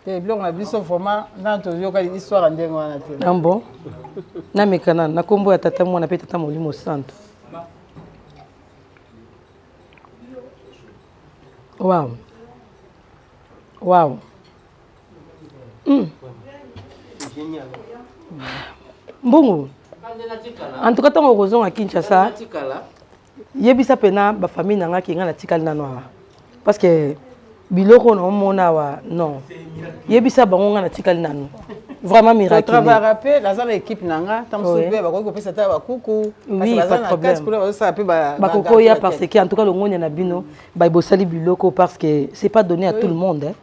Et bien on a vu son format dans to yoka histoire ndengo wana té. Ah bon? Na me kanana na kombo ya tata mwana pe tata molimo santo. Wow. Génial. Mbongo. En tout cas, tant que à Kinshasa, yebisa pena ba famille nanga ki ngana tikali na noa. Parce que biloko na mona wa non. Yebisa bango ngana tikali nanu. Vraiment miracle. Tu travailles rapide dans l'équipe nanga, tant souper ba ko pesa ta ba kuku. Oui, pas de problème. Ba koko ya parce que en tout cas le ngonya na bino ba ibosali biloko parce que c'est pas donné à tout le monde hein.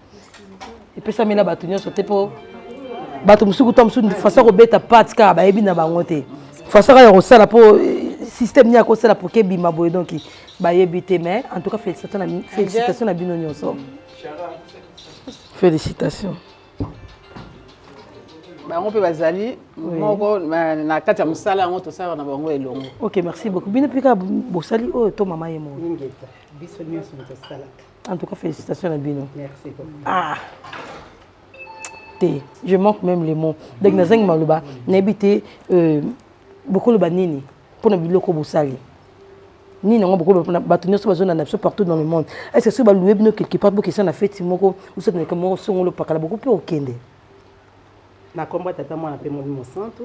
Et puis ça mena batunyo sauter pour bato musuku to musuku façon ko beta patka ba yebi na bango te. Façon ya ko sala pour système nia ko sala pour ke bima boy donc ba yebi te mais en tout cas félicitations na bino nyonso. Félicitations. Ba on peut bazali moko na kati ya musala on to sala na bango elongo. OK, merci beaucoup. Bino pika bosali o to mama yemo. Ngeta. Biso nyonso to sala. En tout cas, félicitations à Bino. Merci beaucoup. Ah, je manque même les mots. Dès que nous avons maluba, n'habité beaucoup le banini pour ne biloko bosali. Ni non beaucoup de bâtonniers sur la zone partout dans le monde. Est-ce que ce que louer bino quelque part pour que ça n'a fait timoko ou ça n'est que moi sur le pakala beaucoup plus okende. Na combat tata moi appelé mon centre.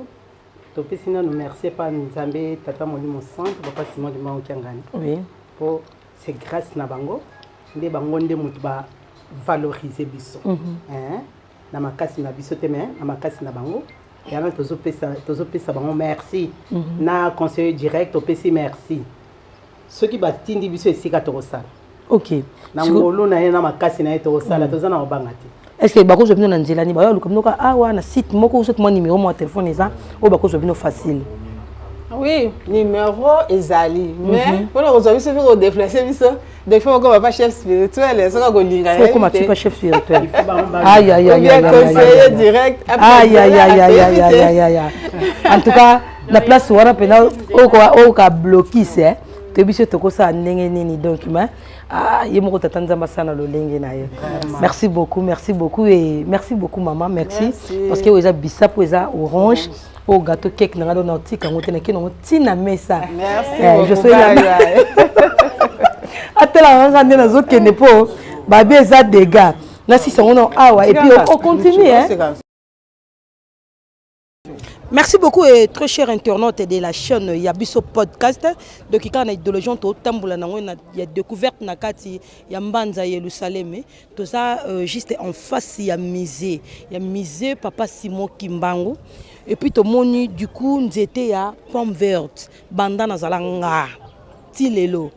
Topé sinon nous merci pas nous Nzambe tata mon centre papa Simon de Maokangani. Oui. Pour c'est grâce na bango. Nde bango nde mutu ba valoriser biso na makasi na biso te mais na makasi na bango yana tozo pesa bango merci na conseiller direct opesi merci ceux qui batindi biso esika tokosala. OK na ngolo na yana makasi na tokosala toza na obanga te. Est-ce que bako zo bino na nzela ni ba yo lukamnoka awa na site moko ou mon numéro mon téléphone eza o bako zo bino facile. Oui, numéro ezali mais pour aujourd'hui c'est pour déplacer biso. Des fois, on va pas chef spirituel, ça va golinga. Faut comment tu pas chef spirituel. Aïe aïe aïe aïe. Conseiller direct. Aïe aïe aïe aïe aïe aïe. En tout cas, la place où on a pena au ka bloqué c'est. Tu biso toko sa ndenge nini donc mais yemo tatanza masana lo lenge na ye. Merci beaucoup et merci beaucoup maman, merci parce que vous avez bissap, vous avez orange. au gâteau cake na ngado na tika ngote na kino tina mesa. Merci. Je suis là. Atela ngande na zo kende po ba be za dégâts. Na si son nom awa et puis on continue hein. Merci beaucoup et très chers internautes de la chaîne Yabiso Podcast. Donc quand on a idéologie on tambula na ngona ya découverte na kati ya Mbanza Yerusalem. Tout ça juste en face ya musée. Ya musée Papa Simon Kimbangu. Et puis tout moni du coup nous était ya pomme verte bandana zalanga tilelo.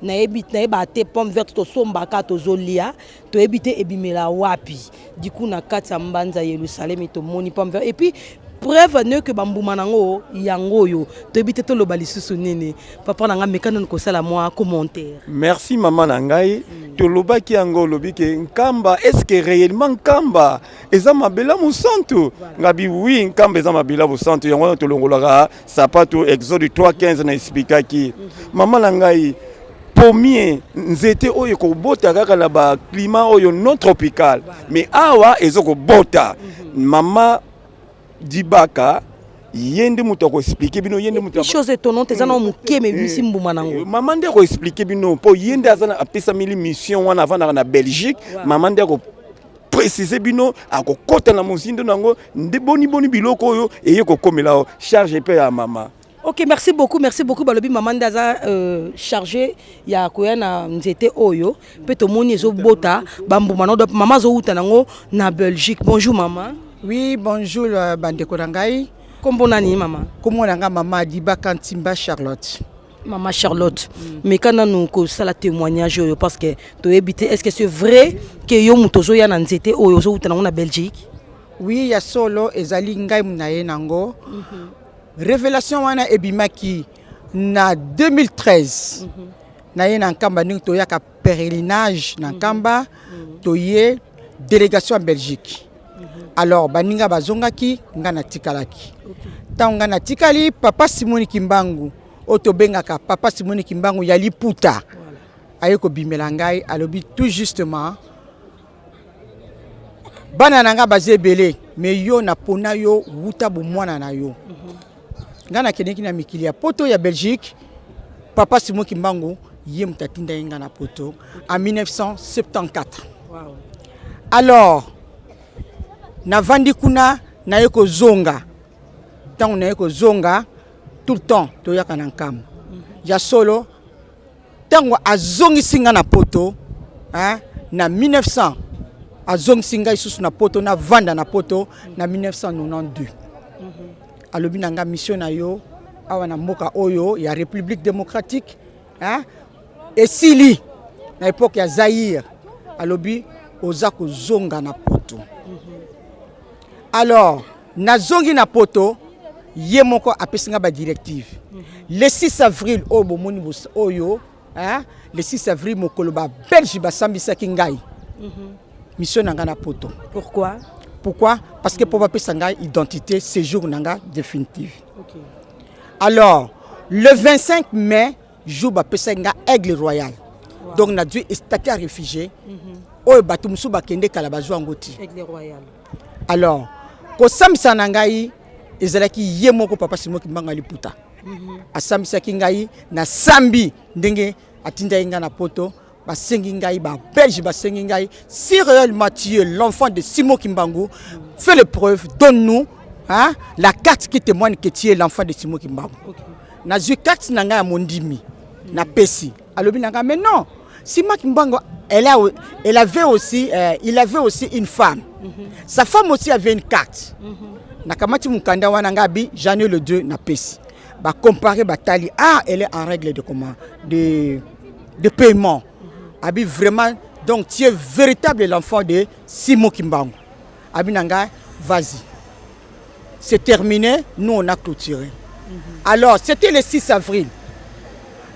Na eba te pomme verte to sombaka to zolia to ebite ebimela wapi. Du coup na kati ya Mbanza Yerusalem to moni pomme verte et puis preuve ne que bambuma nango yango yo to ebite to lobali susu nene papa nanga mekano ko sala moi commentaire. Merci maman nangai to lobaki yango lobi ke nkamba est-ce que réellement nkamba eza mabela musantu ngabi oui nkamba eza mabela musantu yango to longolaka sapato exode 3:15 na expliquaki maman nangai pommier nzete oyo ko bota kaka na ba climat oyo non tropical mais awa ezoko bota mama Dibaka yende muto ko expliquer bino yende muto chose étonnante ezana muke me bisi mbuma nango maman de ko expliquer bino po yende azana apesa mili mission wana avant na Belgique maman de ko préciser bino akokota na mozindo nango nde boni biloko oyo eye ko komela charge pe ya mama. Ok, merci beaucoup balobi maman daza chargé ya koya na nzete oyo pe to moni ezo bota bambuma no maman zo uta nango na Belgique. Bonjour maman. Oui, bonjour bandeko nangai. Kombo nani maman? Kombo nanga maman Dibaka Ntimba Charlotte. Maman Charlotte. Mais quand nous ko sala témoignage parce que to ebité est-ce que c'est vrai que yo mutozo ya na nzete oyo zo uta nango na Belgique? Oui, ya solo ezali ngai munaye nango. Révélation wana ebimaki na 2013. Naye na nkamba ningi to yaka pèlerinage na nkamba to ye délégation en Belgique. Alors baninga bazongaki ngana tikalaki. Tanga na tikali papa Simoni Kimbangu oto bengaka papa Simoni Kimbangu ya liputa. Ayeko bimela ngai alobi tout justement bana nanga bazebele mais yo na pona yo wuta bu mwana na yo. Ngana keneki na mikili ya poto ya Belgique papa Simon Kimbangu ye mutatinda yenga na poto en 1974. Wow. Alors na vandi kuna na yeko zonga tant na yeko zonga tout le temps to yaka na nkam ya solo tango azongi singa na poto hein na 1900 azongi singa isusu na poto na vanda na poto na 1992. Alobi nanga mission na yo awa na mboka oyo ya République démocratique hein esili na époque ya Zaïre alobi ozako zonga na poto. Alors na zongi na poto ye moko apesinga ba directive le 6 avril obo moni oyo hein le 6 avril mokolo ba Belge basambisa kingai mission nanga na poto. Pourquoi? Parce que pour pas sanga identité séjour nanga définitive. Okay. Alors le 25 mai jour ba pesanga Aigle Royal. Wow. Donc na dû statut réfugié. Oyo batumusu bakende kala bazwa ngoti. Aigle Royal. Alors ko samisa nangai ezalaki ye moko papa Simon Kimbangu liputa. Asamisa kingai na sambi ndenge atinda inga na poto. Basengingai ba Belge basengingai si réellement tu es l'enfant de Simon Kimbangu fais le preuve donne-nous hein la carte qui témoigne que tu es l'enfant de Simon Kimbangu. Okay. Na ju carte nanga ya mondimi na pesi alobi nanga mais non Simon Kimbangu il avait aussi une femme. Sa femme aussi avait une carte. Na kamati mukanda wana ngabi janvier le 2 na pesi ba comparer batali elle est en règle de comment de paiement. Abi vraiment donc tu es véritable l'enfant de Simon Kimbangu. Abi nanga vas-y. C'est terminé, nous on a clôturé. Alors c'était le 6 avril.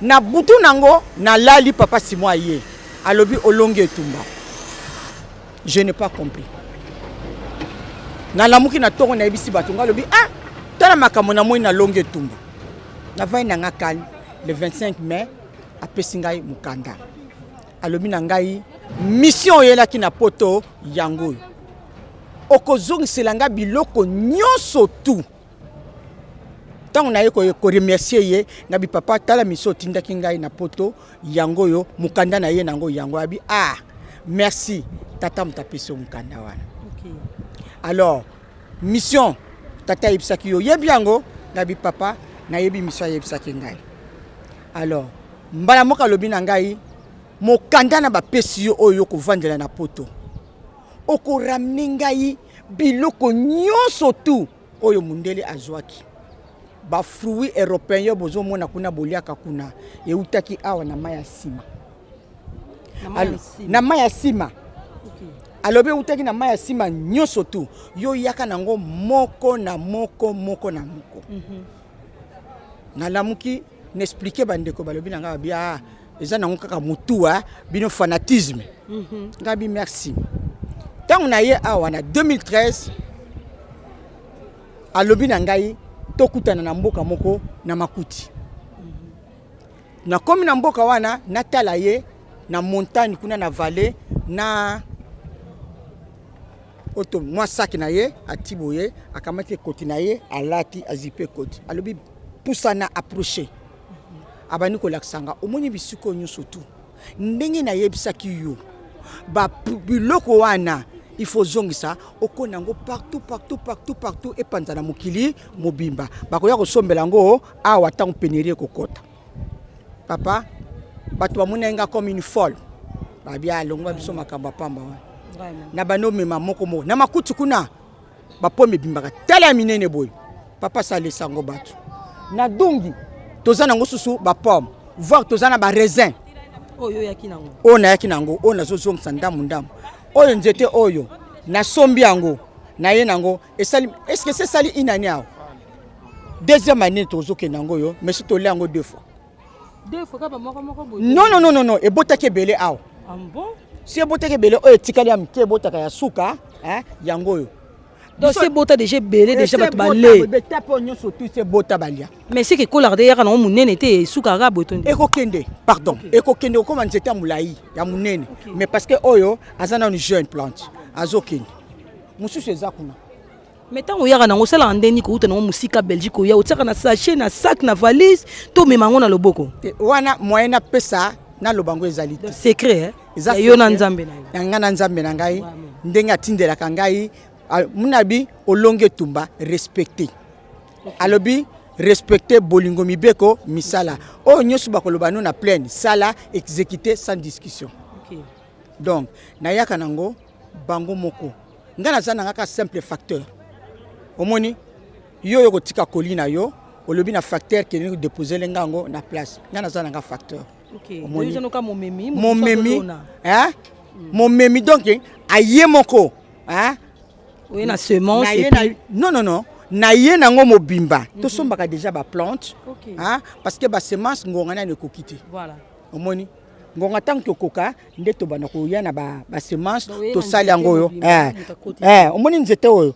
Na butu nango na lali papa Simon aye. Alobi olonge tumba. Je n'ai pas compris. Na lamuki na toko na ebisi batunga alobi tala makambo na moi na longe tumba. Na vai nanga kali le 25 mai apesingai mukanda. Alobi nangai mission yela ki na poto yango okozongi selanga biloko nyonso tu tant na ye ko remercier ye ngabi papa tala miso tinda kingai na poto yango yo mukanda na ye nango yango abi merci tata mtapeso mukanda wana. OK. Alors mission tata ibsaki yo yebi yango ngabi papa na yebi mission yebsaki ngai. Alors mbala moka lobi na ngai mokanda na bapesi yo oyo ko vandela na poto oko ramne ngai biloko nyonso tu oyo mundele azwaki ba fruits européens yo bozo mona kuna boliaka kuna eutaki awa na maya sima na maya sima. OK. Alobe utaki na maya sima nyonso tu yo yaka nango moko na moko na moko. Na lamuki n'expliquer bandeko balobi na nga bia eza nango kaka mutua bino fanatisme. Ngabi merci. Tant na ye awa na 2013 alobi na ngai tokutana na mboka moko na Makuti. Na komi na mboka wana natala ye na montagne kuna na vallée na oto mwa saki na ye atiboye akamati koti na ye alati azipe koti alobi pusana approcher abani ko laksanga omoni bisuko nyonso tu ndenge na yebisaki yo ba biloko wana il faut zongisa okona ngo partout et panzana mokili mobimba bakoya ko sombela ngo awa tango penerie kokota papa bato bamunenga comme une folle babia longwa biso makamba pamba wana na bano mema moko na Makuti kuna bapome bimbaka tala minene boy papa sale sango bato na dungi tozana ngo susu ba pomme voir tozana ba raisin oyo yaki nango ona yaki nango ona zozong sandamu oyo nzete oyo na sombi yango na ye nango esali est-ce que c'est sali inani awo deuxième année tozoke nango yo mais to le yango deux fois kaba moko boy non e botake bele awo bon si e botake bele oyo tikali am ke botaka ya suka yango yo donc c'est bota déjà belé déjà bat balé tapo nyonso tout c'est bota balia mais c'est que kolarde yaka na munene te suka ga botonde ekokende pardon ekokende ko manzeta mulai ya munene mais parce que oyo azana une jeune plante azokende mususu ezakuna mais tango yaka nango sala ndeni ko uta na musika Belgique ya utaka na sachet na sac na valise to memango na loboko wana moyen na pesa na lobango ezali secret yo na nzambe na nga na nzambe na ngai ndenge atindela ka ngai munabi olonge tumba respecter alobi respecter bolingo mibeko misala o nyosu bakoloba no na pleine sala exécuter sans discussion. Donc na yaka nango bango moko ngana zana ngaka simple facteur omoni yo ko tika kolina yo olobi na facteur qui est déposer lengango na place ngana zana ngaka facteur. Omoni yo ka momemi momemi donc aye moko oui na semence et puis non na ye nango mobimba to sombaka déjà ba plante parce que ba semence ngonga na ne kokite voilà omoni ngonga tant que koka ndeto bana ko ya na ba semence to sali yango yo omoni nzete oyo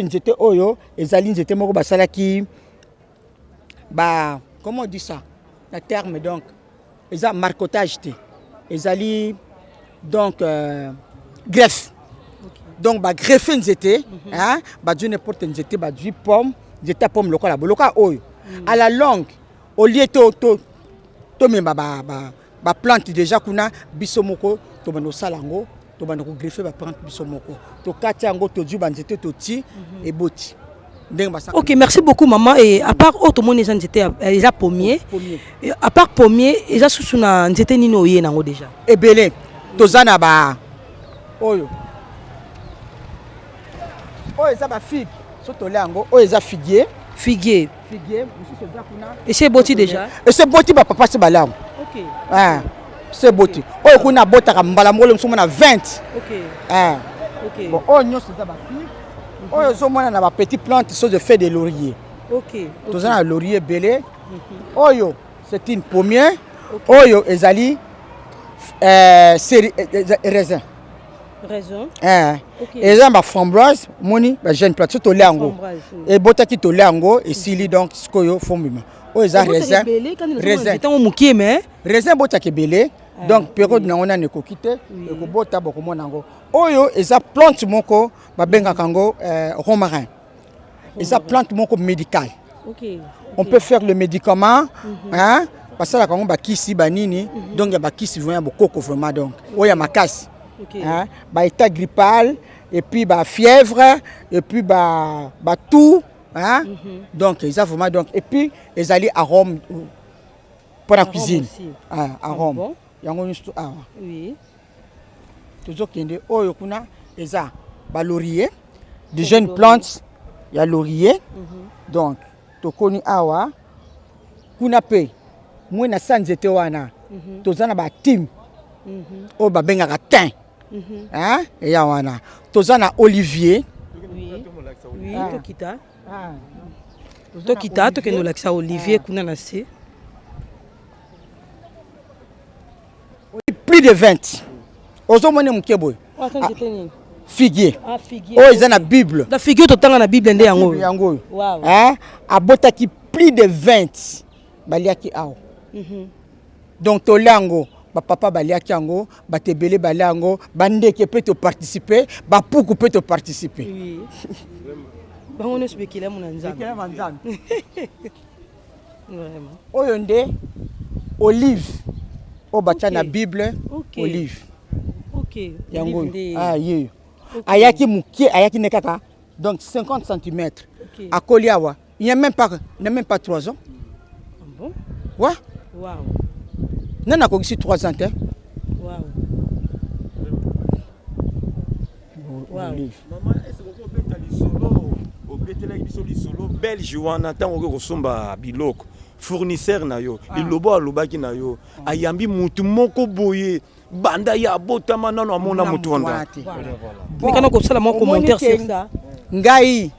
nzete oyo ezali nzete moko basalaki ba comment on dit ça la terme donc eza marcotage te ezali donc greffe. Donc ba greffer nzete ba dune porte nzete ba du pomme nzete pomme lokola boloka oyo à la longue au lieu to memba ba plante déjà kuna bisomoko to bano salango to bano ko greffer ba plante bisomoko to kati yango to du ba nzete to ti et boti. OK, merci beaucoup maman. Et à part autre monde nzete déjà pommier à part pommier déjà sous na nzete nino yé nango déjà ebele tozana ba oyo eza ba figue soto lango eza figuier monsieur zakuna et c'est boti déjà et c'est boti ba papa c'est balango. OK c'est boti oyo kuna bota ka mbala molo msomo na 20 OK bon oyo nyonso za ba figue oyo zo mona na ba petit plante so de fait de laurier. OK tozana laurier belé oyo c'est une pommier oyo ezali raisin et ça ma framboise moni ba jeune plate to lango et botaki to lango et sili donc skoyo fomima o eza raisin botaki belé donc période na ona ne kokite e ko bota boko monango oyo eza plante moko ba benga kango romarin eza plante moko médicale On peut faire le médicament, hein, parce que là, quand on va kisi banini, donc il y a kisi vraiment beaucoup vraiment donc. Oh, il y a ma casse. Hein, bah état grippal et puis bah fièvre et puis bah tout, hein. Donc ils ont vraiment donc et puis ils allaient à Rome pour la cuisine. À Rome. Oui. Toujours qu'il y a oh yokuna ils ont bah laurier, des jeunes plantes, il y a laurier. Donc tokoni awa kuna pe moi na sanzete wana tozana ba team o ba benga tin hein et ya wana tozana olivier oui tokita tokendo lakisa olivier kuna na se plus de 20 ozomone mukeboy figuier oh ils ont la bible la figuier totanga na bible nde yango wow hein abotaki plus de 20 baliaki awo donc tolango papa baliaki yango batebele balango bandeke peut te participer bapuku peut te participer oui bango ne spéculer mon nzambe vraiment oyo nde olive o bacha na bible olive yango ye ayaki mukie ayaki nekaka donc 50 cm à Koliawa il n'y a même pas 3 ans. Bon ouais wow nana ko ici 3 ans hein wow maman est-ce qu'on peut mettre lisolo au betela biso lisolo belge wana tango ko somba biloko fournisseur na yo ilobo alobaki na yo ayambi mutu moko boye banda ya botama nano amona mutu wanda mikana ko sala mo commentaire sur ça ngai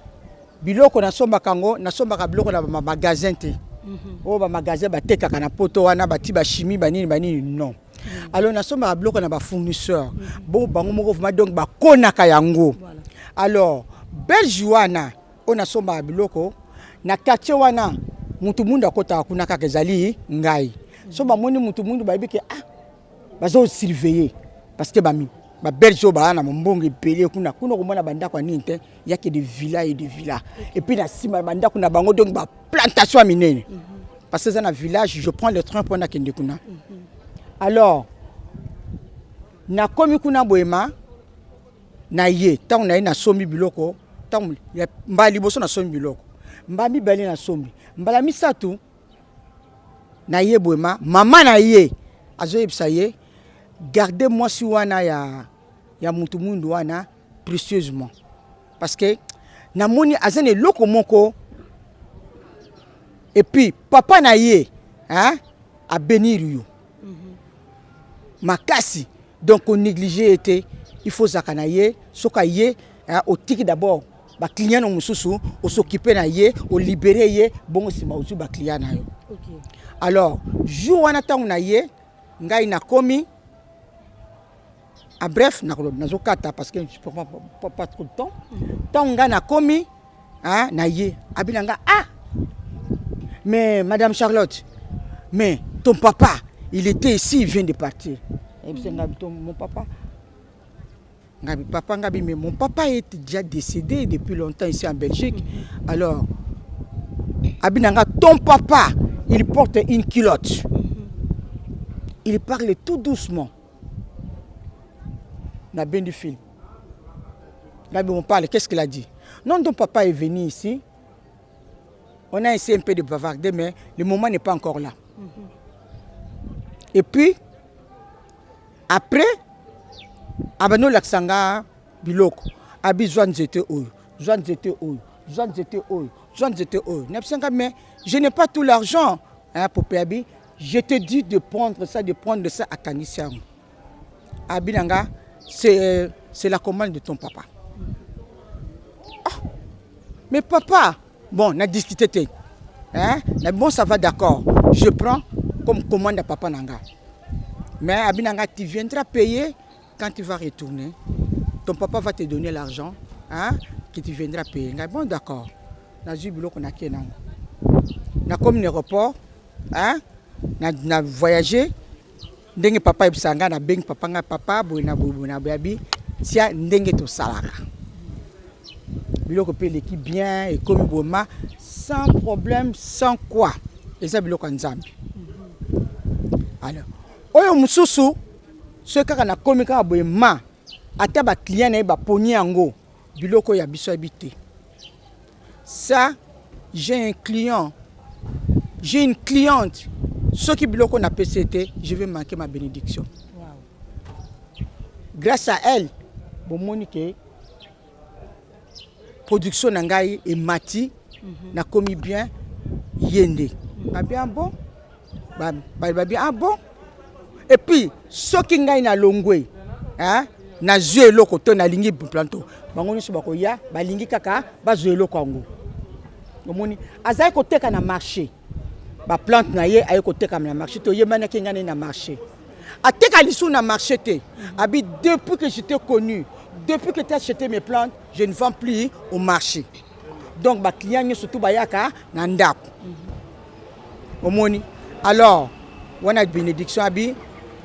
biloko na somba kango na somba ka biloko na magasin te o ba magasin ba tekaka na poto wana ba ti ba chimie banini non alors na somba ka biloko na ba fournisseur bon bango moko vraiment donc ba konaka yango alors belge wana on a somba biloko na quartier wana mutu mundu akota kuna kaka ezali ngai somba moni mutu mundu ba biki bazo surveiller parce que ba belge ba na mbongo epelé kuna ko mona banda kwa ninte yake de villa et de villa et puis na sima banda kuna bango donc ba plantation à minene parce que dans un village je prends le train pour na kende kuna alors na komi kuna boema na ye tant na na somi biloko tant mbali boso na somi biloko mbami bali na somi mbala misatu na ye boema mama na ye azo yebisa ye gardez moi si wana ya mutu mundu wana précieusement parce que na moni azane loko moko et puis papa na ye hein a bénir yo makasi donc on négligé était il faut zakana ye soka ye au tiki d'abord ba client no mususu o s'occuper na ye o libérer ye bon sima ozu ba client na yo alors jour wana tangu na ye ngai na komi bref nazokata parce que je prends pas trop de temps tant nga na komi hein na ye abinanga mais madame Charlotte mais ton papa il était ici il vient de partir et puis mon papa mais mon papa est déjà décédé depuis longtemps ici en Belgique alors abinanga ton papa il porte une culotte il parle tout doucement. Na bien du film. Là, on parle, qu'est-ce qu'il a dit? Non, ton papa est venu ici. On a essayé un peu de bavarder, mais le moment n'est pas encore là. Et puis, après, abano laksanga biloko. Abi zwan zete oyo. Mais je n'ai pas tout l'argent hein, pour payer. Je te dis de prendre ça à Kanisiam. Abinanga, c'est la commande de ton papa. Mais papa, bon, on a discuté. Hein? Mais bon, ça va d'accord. Je prends comme commande à papa Nanga. Mais Abinanga, tu viendras payer quand tu vas retourner. Ton papa va te donner l'argent hein, que tu viendras payer. Bon, d'accord. Na jubilo qu'on a kenan. Na comme l'aéroport, hein? Na voyager. Ndenge papa ibsanga na beng papa nga papa boina boina baby tia ndenge to salaka. biloko pe l'équipe bien et comme boma sans problème sans quoi et ça biloko nzambe. Alors oyo mususu ce kaka na komika boema ata ba client na ba poni yango biloko ya biso habité. Ça j'ai un client, j'ai une cliente, ceux qui biloko na PCT, je vais manquer ma bénédiction. Wow. Grâce à elle, bon monique production nangai et mati na commis bien yende. Ba bien bon. Ba bien bon. Et puis ceux qui ngai na longwe, hein, na jouer loko to na lingi planto. Bango nyuso bako ya, ba lingi kaka, ba jouer loko ngo. Omoni azai ko teka na marché. Ba plante na ye ayi ko teka na marché to ye mana kinga na marché. Ateka lisu na marché te. Abi depuis que j'étais connu, depuis que tu as acheté mes plantes, je ne vends plus au marché. Donc ba client ni surtout ba yaka na ndako. Omoni alors on a bénédiction abi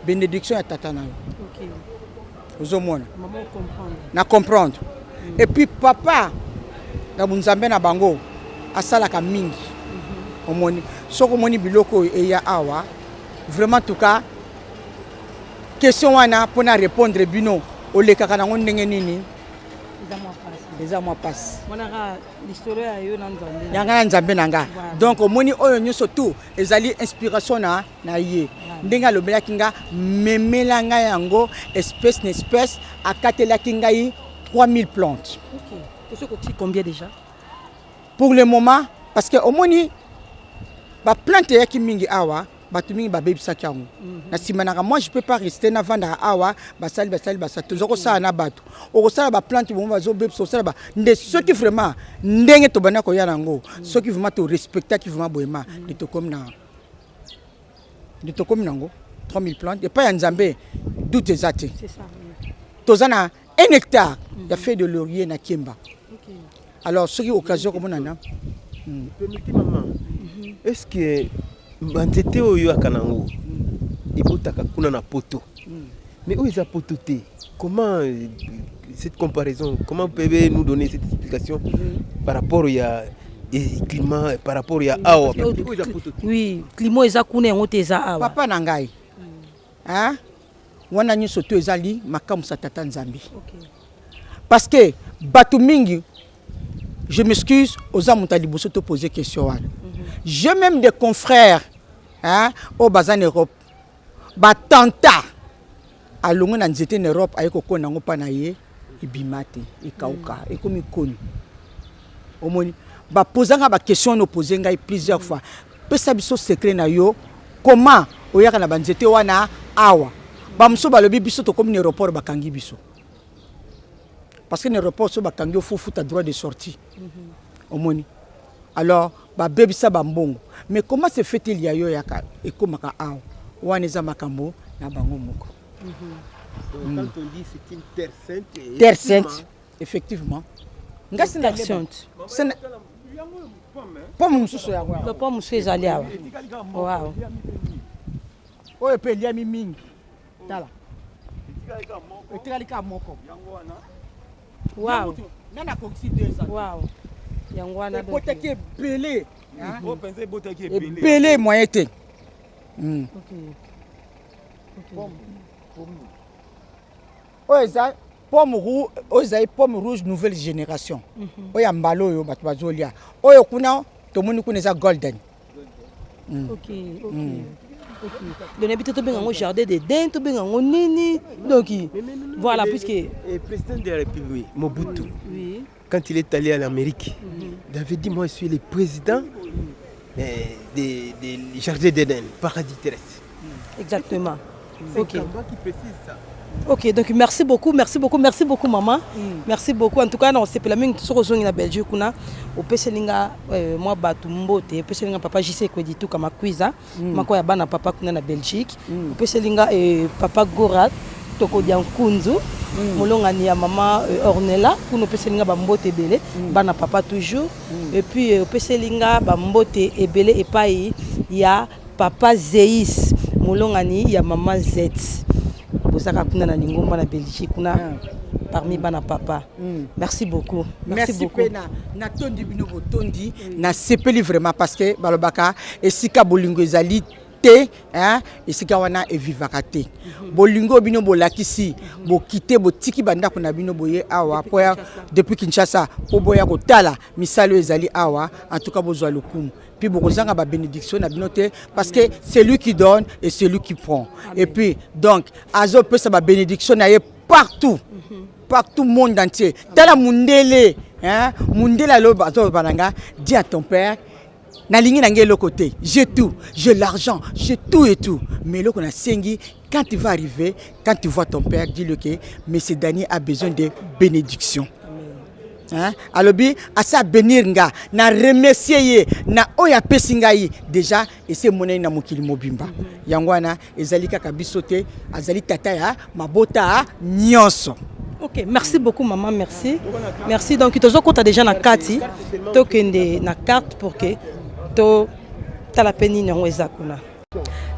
bénédiction ya tata na. OK. Ozomona. Maman comprendre. Na comprendre. Et puis papa na bunzambe na bango asalaka mingi. Omoni soko moni biloko eya awa vraiment tout cas question wana pona répondre bino olekaka nango ndenge nini eza moi passe monaka l'histoire ya yo na nzambe yanga nzambe nanga donc omoni oyo nyoso tout ezali inspiration na ye ndenge alobelaki nga memelanga yango espèce n'espèce akatelaki ngai 3000 plantes. OK. Combien déjà? Pour le moment parce que omoni ba plante ya kimingi awa batu mingi ba baby saki yango na simanaka moi je peux pas rester na vanda awa basali tozoko sala na batu okosala ba plante bon bazo baby so sala ba nde ceux qui vraiment ndenge to bana ko ya nango ceux qui vraiment to respecter qui vraiment boyema de to comme nango 3000 plantes et pas ya nzambe doute ezate c'est ça tozana 1 hectare ya fait de laurier na Kiemba. OK. Alors ceux qui occasion comme nana permettez maman. Est-ce que banzete oyo akanango ibotaka kuna na poto mais où est poto te comment cette comparaison comment vous pouvez nous donner cette explication par rapport au climat par rapport à awa oui climat eza kuna ngo te eza awa papa na ngai hein wana nyoso to ezali makamu sa tata nzambi. OK. Parce que batu mingi je m'excuse aux amuta liboso te poser question. J'ai même des confrères hein, au bazan Europe. Ba tanta a longo na nzete en Europe ayeko kona ngo pana ye ibimate ikauka ekomi koni. Omoni ba posanga ba question no poser ngai plusieurs fois. Pesa biso secret na yo comment oyaka na banzete wana awa. Ba mso balobi biso to comme aéroport bakangi biso. Parce que l'aéroport so bakangi faut foutre droit de sortie. Omoni. Alors ba bebisa bambongo mais comment se fait-il ya yo yaka ekomaka awa waneza makambo na bango moko. Quand on dit c'est une terre sainte terre sainte effectivement ngasi na sainte c'est pomme mususu ya le pomme mususu ezali awa wow oyo pe liami mingi tala etika moko wow nana considère ça wow yangwana donc botaki belé hein o penser botaki belé moyen te OK oza pomme rouge nouvelle génération oya mbalo yo batu bazolia oyo kuna to moni kuna za golden. OK. Le n'habite to benga ngo jardin de din to benga ngo nini donc voilà puisque le président de la République Mobutu oui quand il est allé à l'Amérique il avait dit moi je suis le président des jardins d'Éden paradis terrestre. Exactement. C'est OK. Qui précise ça. OK, donc merci beaucoup maman. Merci beaucoup. En tout cas, non, c'est pas la même chose que na Belgique kuna. Au peselinga moi batu mbote, peselinga papa JC ko dit tout comme quiza. Mako ya bana papa kuna na Belgique. Au peselinga papa Gorat toko diankunzu. Molongani ya maman Ornella kuna peselinga ba mbote belé, bana papa toujours. Et puis au peselinga ba mbote ebelé et pai ya papa Zeis. Molongani ya maman Z. Bosaka kuna na lingomba na Belgique kuna parmi bana papa. Merci beaucoup. Merci beaucoup. Na tondi bino botondi na sepeli vraiment parce que balobaka esika bolingo ezali te hein esika wana evivaka te. Bolingo bino bolakisi bokite botiki banda kuna bino boye awa poya depuis Kinshasa po boya kotala misalo ezali awa en tout cas bozwa lokumu. Puis bokozanga ba bénédiction na bino te parce que c'est lui qui donne et c'est lui qui prend. Amen. Et puis donc azo peut sa ba bénédiction na ye partout. Partout monde entier. Tala mundele, hein, mundela lo bazo bananga, dis à ton père, na lingi na ngelo côté, j'ai tout, j'ai l'argent, j'ai tout et tout. Mais là qu'on a sengi, quand tu vas arriver, quand tu vois ton père, dis-le que monsieur Dani a besoin de bénédiction. Hein? Alors bi asa bénir nga na remercier na oya pesingai déjà et c'est monnaie na mokili mobimba yangwana ezali kaka bisote azali tata ya mabota nyonso. Ok, merci beaucoup maman, merci. Merci. Donc tu as déjà na kati, to kende na carte pour que to la peine non ezakuna.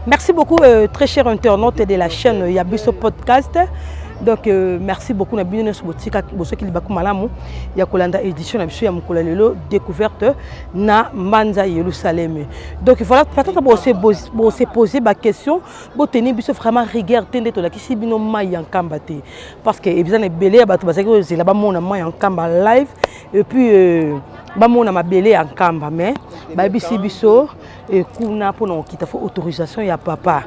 Merci beaucoup très chers internautes de la chaîne Yabiso Podcast. Donc merci beaucoup na bino sur botika bosoki libaku malamu ya kolanda édition na biso ya mukula lelo découverte na Manza Yerusalem. Donc voilà peut-être bo se poser ba question bo tenir biso vraiment rigueur tende to la kisi bino mai en kambate parce que ebizana belé ba to ba seko c'est là-bas mon mai en kamba live et puis ba mona mabele en kamba mais ba bisi biso et kuna pour non kita faut autorisation ya papa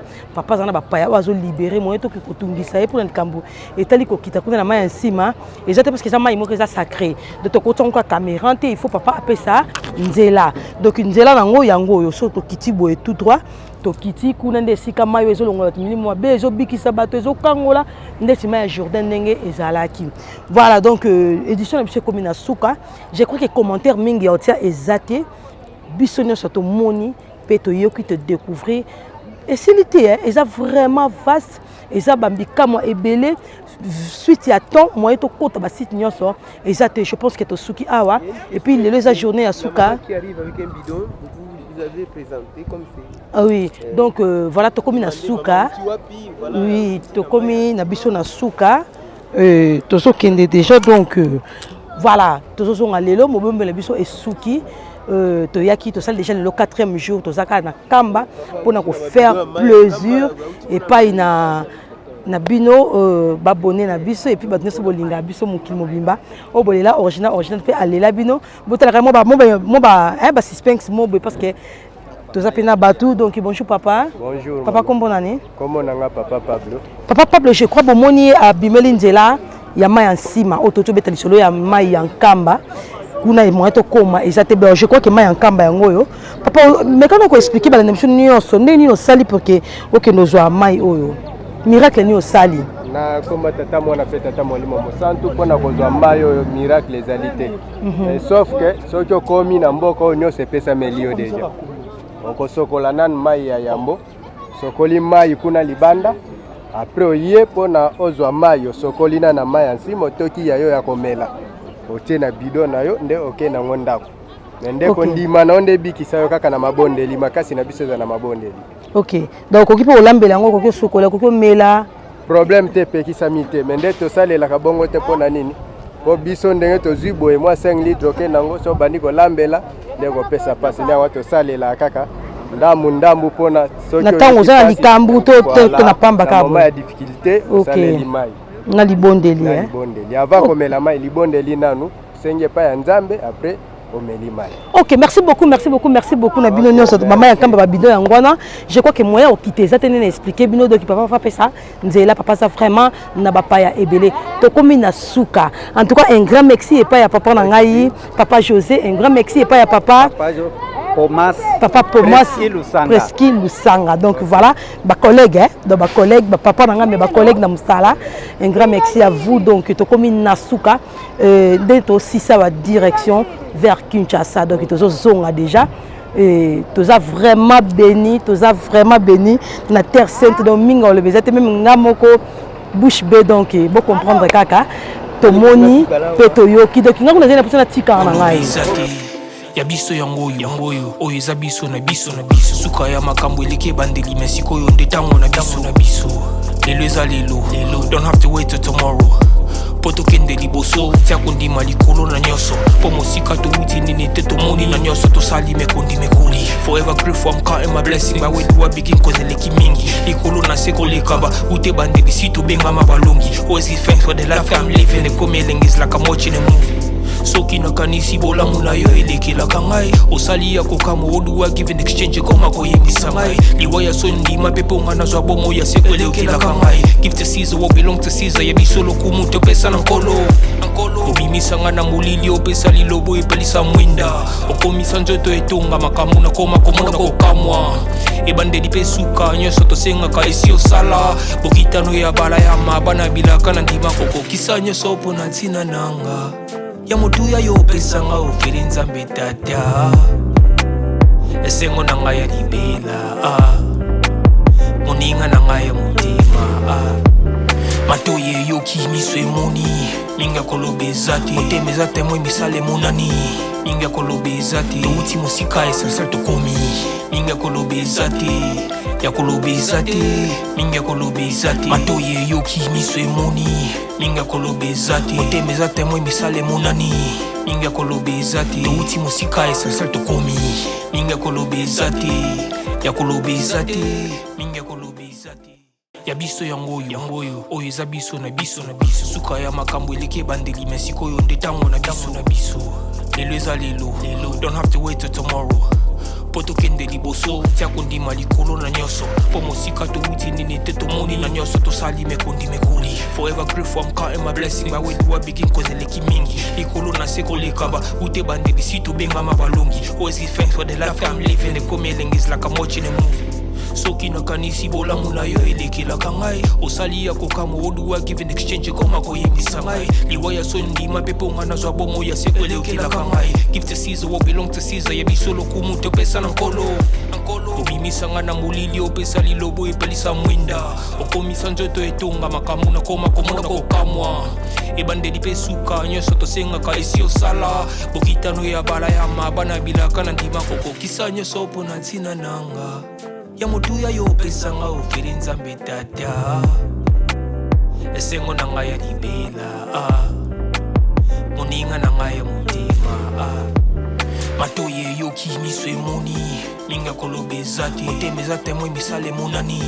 zana ba paya wazo libérer moyen to kutungisa e pour na kambu et tali ko kita kuna na mai ensima et parce que ça mai mo que ça sacré de to koton ko caméra il faut papa appeler ça nzela donc nzela nango yango yo so to kitibo et tout droit to kiti kuna nde sika mai ezo longola milimo ba bezo bikisa bato ezo kangola nde sima ya Jordan ndenge ezalaki. Voilà donc édition de monsieur Komina Souka, je crois que commentaire mingi otia ezate bisonyo surtout moni peto yoki te découvrir et c'est l'été ils a vraiment vaste ils a bambika moi ebelé suite à temps moi to kota ba site nyonso ezate je pense que to suki awa et puis les journée à Souka qui arrive avec un bidon vous avez présenté comme c'est. Ah oui donc voilà to komi na Souka oui to komi na biso na Souka to so kende déjà donc voilà to so ngalelo mobombe la biso esuki toyaki to sal déjà le 4e jour to zaka na kamba pour faire plaisir et pas na bino babonné na biso et puis ba neso bolinga biso mukili mobimba o bolela original pe alela bino botala mo ba suspense mo parce que to zapena batu donc bonjour papa. Bonjour papa comment nani comment nanga papa Pablo. Papa Pablo je crois bomoni a bimeli nzela ya mai ensima o to beta lisolo ya mai en kamba kuna moyen to koma ezate bien je crois que mai en kamba yango yo papa mais quand on expliquer ba l'émission nyonso ndeni no sali pour que OK nos mai oyo miracle ni osali na koma tata mwana pe tata molimo mosantu pona kozwa mai oyo miracle ezalité sauf que soki okomi na mboka oyo nyonso epesa melio déjà okosokola nanu mai ya yambo sokoli mai kuna libanda après oye pona ozwa mai osokoli na mai ya nsima otoki ya yo ya komela otie na bidon na yo nde oke na ngondako nde kondima na onde bikisa yo kaka na mabondeli makasi na biso za na mabondeli. OK donc okipe olambela ngo koki sokola koki mela problème te pekisa mite mais nde to salela ka bongo te pona nini po biso ndenge to zibo et moi 5 litres oke nango so bandi ko lambela nde ko pesa pasi nde wato salela kaka ndambu pona soki na tango za likambu to na pamba ka bo ya difficulté saleli mai na libondeli libondeli avant komela mai libondeli nanu senge pa ya nzambe après omeli mai. OK merci beaucoup na bino nyonso mama ya kamba ba bidon ya ngwana je crois que moyen okite za tene expliquer bino donc papa fa pesa nzela papa ça vraiment na bapa ya ebele to komi na Souka en tout cas un grand merci et pas ya papa na ngai papa José un grand merci et pas ya papa Papa Pomas Preski Lusanga. Donc voilà, ma collègue, papa mais ma collègue na Mustala. Un grand merci à vous. Donc to komi na Souka, d'être aussi ça va direction vers Kinshasa. Donc to zonga déjà. Et tu as vraiment béni, la terre sainte donc mingo le bezate même ngamoko bouche bée donc bon comprendre kaka to moni peto yoki donc ngako na zena personne tika na ngai. Ya biso yangoyo oyo eza biso na biso suka ya makambo eleki ebandeli mais sikoyo nde ntango na biso lelo eza lelo don't have to wait till tomorrow po tokende liboso tia kondima likolo na nyonso po mosika touti nini te tomoni na nyonso tosali mekondi mekoli forever grateful I'm counting my blessing ba we do a begin kozeleki mingi likolo na se koleka ba ute bandeli si tobengama balongi always give thanks for the life I'm living ekomelengis like I'm watching a movie soki nakanisi bolamu na yo elekelaka ngai osali ya kokama oduwa give in exchange koma koyebisa ngai liwaya so ndima pepe onga nazwa bomo ya seko elekelaka ngai give to Caesar what belong to Caesar yebi lokumu topesa na nkolo obimisa nga na molili opesa lilobo epelisa mwinda okomisa nzoto etonga makambo na koma komona kokamwa ebandeli pe suka nyonso tosengaka esi osala bokitano ya bala ya mabana bilaka na ndima kokokisa nyonso mpo na ntina nanga ya motuya yo opesanga ofeli nzambe tata esengo na ngai ya libela moninga na ngai ya motema matoye yoki miso emoni minga kolobeza te motema eza temoi misala emonani minga kolobeza te touti mosika esansal tokomi minga kolobeza te ya kolobeza te minga kolobeza te matoye yoki miso emoni minga kolobeza te motema eza temoi misala emonani minga kolobeza te touti mosika esansal tokomi minga kolobeza te ya kolobeza te minga kolobeza te ya biso yangoyo oyo eza biso na biso suka ya makambo eleki bandeli mesiko oyo nde tango na biso lelo eza lelo don't have to wait till tomorrow po tokende liboso tia kondima likolo na nyonso po mosika touti nini te tomoni na nyonso tosali mekondi mekoli forever grateful I'm counting my blessing ba we do a begin kozeleki mingi likolo na se koleka ba ute bandeli si tobengama balongi always give thanks for the life I'm living ekomelengis like I'm watching a movie soki nakanisi bolamu na yo elekelaka ngai osali ya kokama oduwa give in exchange koma koyebisa ngai liwaya so ndima pepe onga nazwa bomo ya seko elekelaka ngai give to Caesar what belong to Caesar yebi lokumu topesa na nkolo obimisa nga na molili opesa lilobo epelisa mwinda okomisa nzoto etonga makambo na koma komona kokamwa ebandeli pe suka nyonso tosengaka esi osala bokitano ya bala ya mabana bilaka na ndima kokokisa nyonso mpo na ntina nanga ya motuya yo opesanga ofeli nzambe tata esengo na ngai ya libela moninga na ngai ya motema matoye yoki miso emoni minga kolobeza te motema eza temoi misala emonani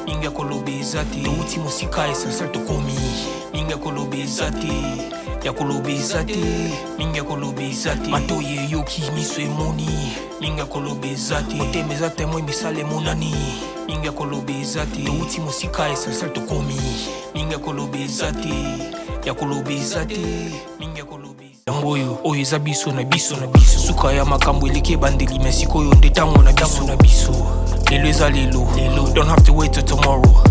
minga kolobeza te touti mosika esansal tokomi minga kolobeza te ya kolobeza te minga kolobeza te matoye yoki miso emoni minga kolobeza te motema eza temoi misala emonani minga kolobeza te touti mosika esansal tokomi minga kolobeza te ya kolobeza te minga kolobeza yangoyo oyo eza biso na biso suka ya makambo eleki bandeli mesiko oyo nde tango na biso lelo eza lelo don't have to wait till tomorrow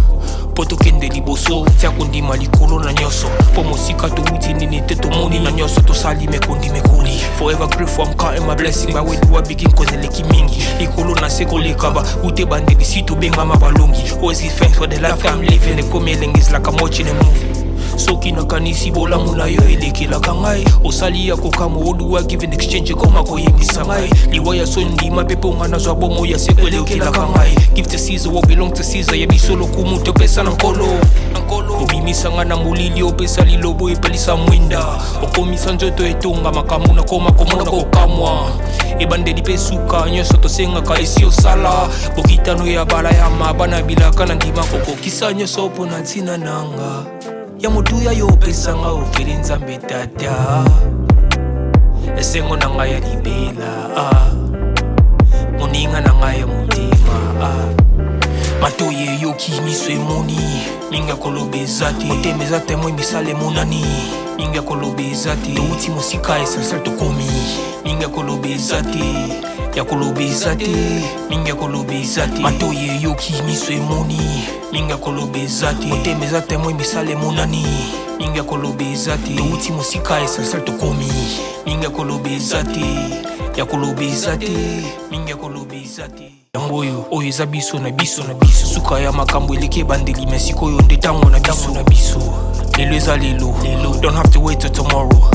po tokende liboso tia kondima likolo na nyonso po mosika touti nini te tomoni na nyonso tosali mekondi mekoli forever grateful I'm counting my blessing ba we do a begin kozeleki mingi likolo na se koleka ba ute bandeli si tobengama balongi always give thanks for the life I'm living ekomelengis like I'm watching a movie soki nakanisi bolamu na yo elekelaka ngai osali ya kokama oduwa give in exchange koma koyebisa ngai liwaya so ndima pepe onga nazwa bomo ya seko elekelaka ngai give to Caesar what belong to Caesar yebi lokumu topesa na nkolo obimisa nga na molili opesa lilobo epelisa mwinda okomisa nzoto etonga makambo na koma komona kokamwa ebandeli pe suka nyonso tosengaka esi osala bokitano ya bala ya mabana bilaka na ndima kokokisa nyonso mpo na ntina nanga ya motuya yo opesanga ofeli nzambe tata esengo na ngai ya libela moninga na ngai ya motema matoye yoki miso emoni minga kolobeza te motema eza temoi misala emonani minga kolobeza te touti mosika esansal tokomi minga kolobeza te ya kolobeza te minga kolobeza te matoye yoki miso emoni minga kolobeza te motema eza temoi misala emonani minga kolobeza te touti mosika esansal tokomi minga kolobeza te ya kolobeza te minga kolobeza te yangoyo oyo eza biso na biso suka ya makambo eleki bandeli mesiko oyo nde tango na biso lelo eza lelo don't have to wait till tomorrow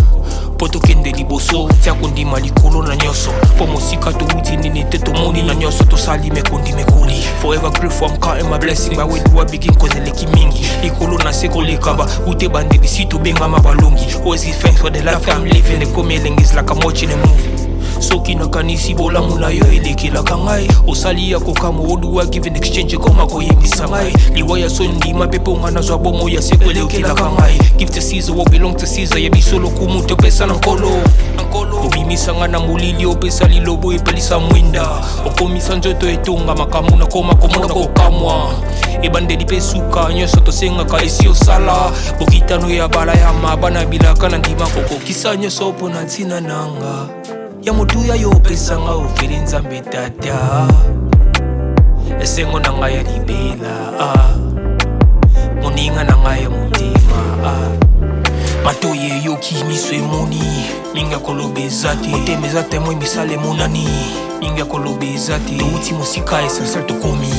po tokende liboso tia kondima likolo na nyonso po mosika touti nini te tomoni na nyonso tosali mekondi mekoli forever grateful I'm counting my blessing by way do I begin kozeleki mingi likolo na se kolekaba ute bandeli si tobengama balongi always give thanks for the life I'm living ekomeleng is like I'm watching a movie soki nakanisi bolamu na yo elekelaka ngai osali ya kokama oduwa give in exchange koma koyembisa ngai liwaya so ndima pepe onga nazwa bomo ya seko elekelaka ngai give to Caesar what belong to Caesar yebiso lokumu topesa na nkolo obimisa nga na molili opesa lilobo epelisa mwinda okomisa nzoto etonga makamu na koma komona kokamwa ebandeli pe suka nyonso tosengaka esi osala bokitano ya bala ya mabana bilaka na ndima kokokisa nyonso mpo na ntina nanga ya motuya yo opesanga ofeli nzambe tata esengo na ngai ya libela moninga na ngai ya motema matoye yoki miso emoni minga kolobeza te motema eza temo emisala emonani minga kolobeza te touti mosika esansel tokomi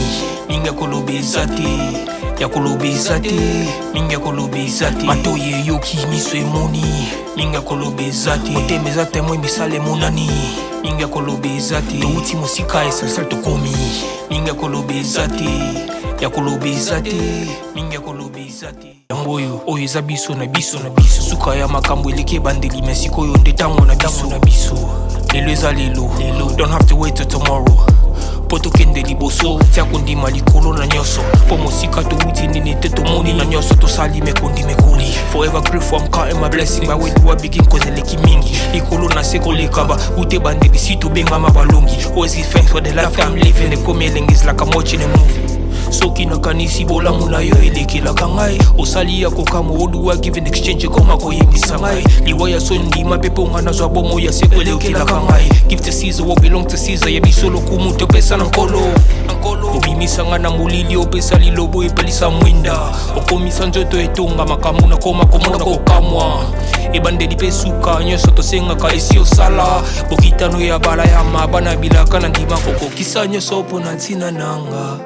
minga kolobeza te ya kolobeza te minga kolobeza te matoye yoki miso emoni minga kolobeza te motema eza temo emisala emonani minga kolobeza te touti mosika esansel tokomi minga kolobeza te ya kolobeza te minga kolobeza te yango oyo eza biso na biso na biso suka ya makambo eleki bandeli me sikoyo nde ntango na biso lelo eza lelo don't have to wait till tomorrow po tokende liboso tia kondima likolo na nyonso po mosika touti nini te tomoni na nyonso tosali mekondi mekoli forever grateful I'm counting my blessing by way do I begin kozeleki mingi likolo na se kolekaba ute bandeli si tobengama balongi always give thanks for the life I'm living ekomeleng is like I'm watching a movie soki nakanisi bolamu na yo elekelaka ngai osali ya kokama oduwa give in exchange koma koyembisa ngai liwaya so ndima pepe onga nazwa bomo ya seko elekelaka ngai give to Caesar what belong to Caesar yebiso lokumu topesa na nkolo obimisa nga na molili opesa lilobo epelisa mwinda okomisa nzoto etonga makamu na koma komona kokamwa ebandeli pe suka nyonso tosengaka esi osala bokitano ya bala ya mabana bilaka na ndima kokokisa nyonso mpo na ntina nanga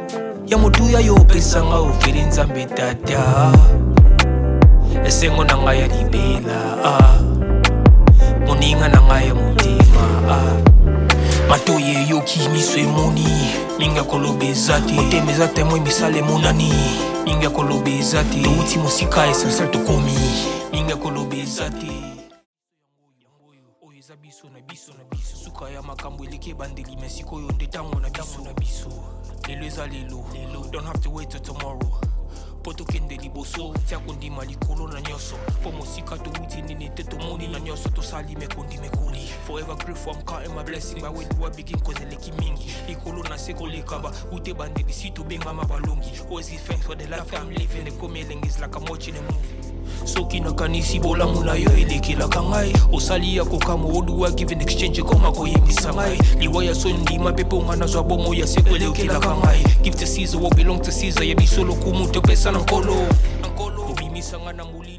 ya motuya yo opesanga ofeli nzambe tata esengo na ngai ya libela moninga na ngai ya motema matoye yoki miso emoni minga kolobeza te motema eza temo emisala emonani minga kolobeza te touti mosika esansel tokomi minga kolobeza te oyo eza biso na biso suka ya makambo eleki ebandeli me sikoyo nde ntango na biso lelo eza lelo don't have to wait till tomorrow po tokende liboso tia kondima likolo na nyonso po mosika touti nini te tomoni na nyonso tosali mekondi mekoli forever grateful I'm counting my blessing by way do I begin kozeleki mingi likolo na se kolekaba ute bandeli si tobengama balongi always give thanks for the life I'm living ekomeleng is like I'm watching a movie soki nakanisi bolamu na yo elekelaka ngai osali ya kokama oduwa give in exchange koma koyembisa ngai liwaya so ndima pepe onga nazwa bomo ya seko elekelaka ngai give to Caesar what belong to Caesar yebiso lokumu topesa na nkolo obimisa nga na muli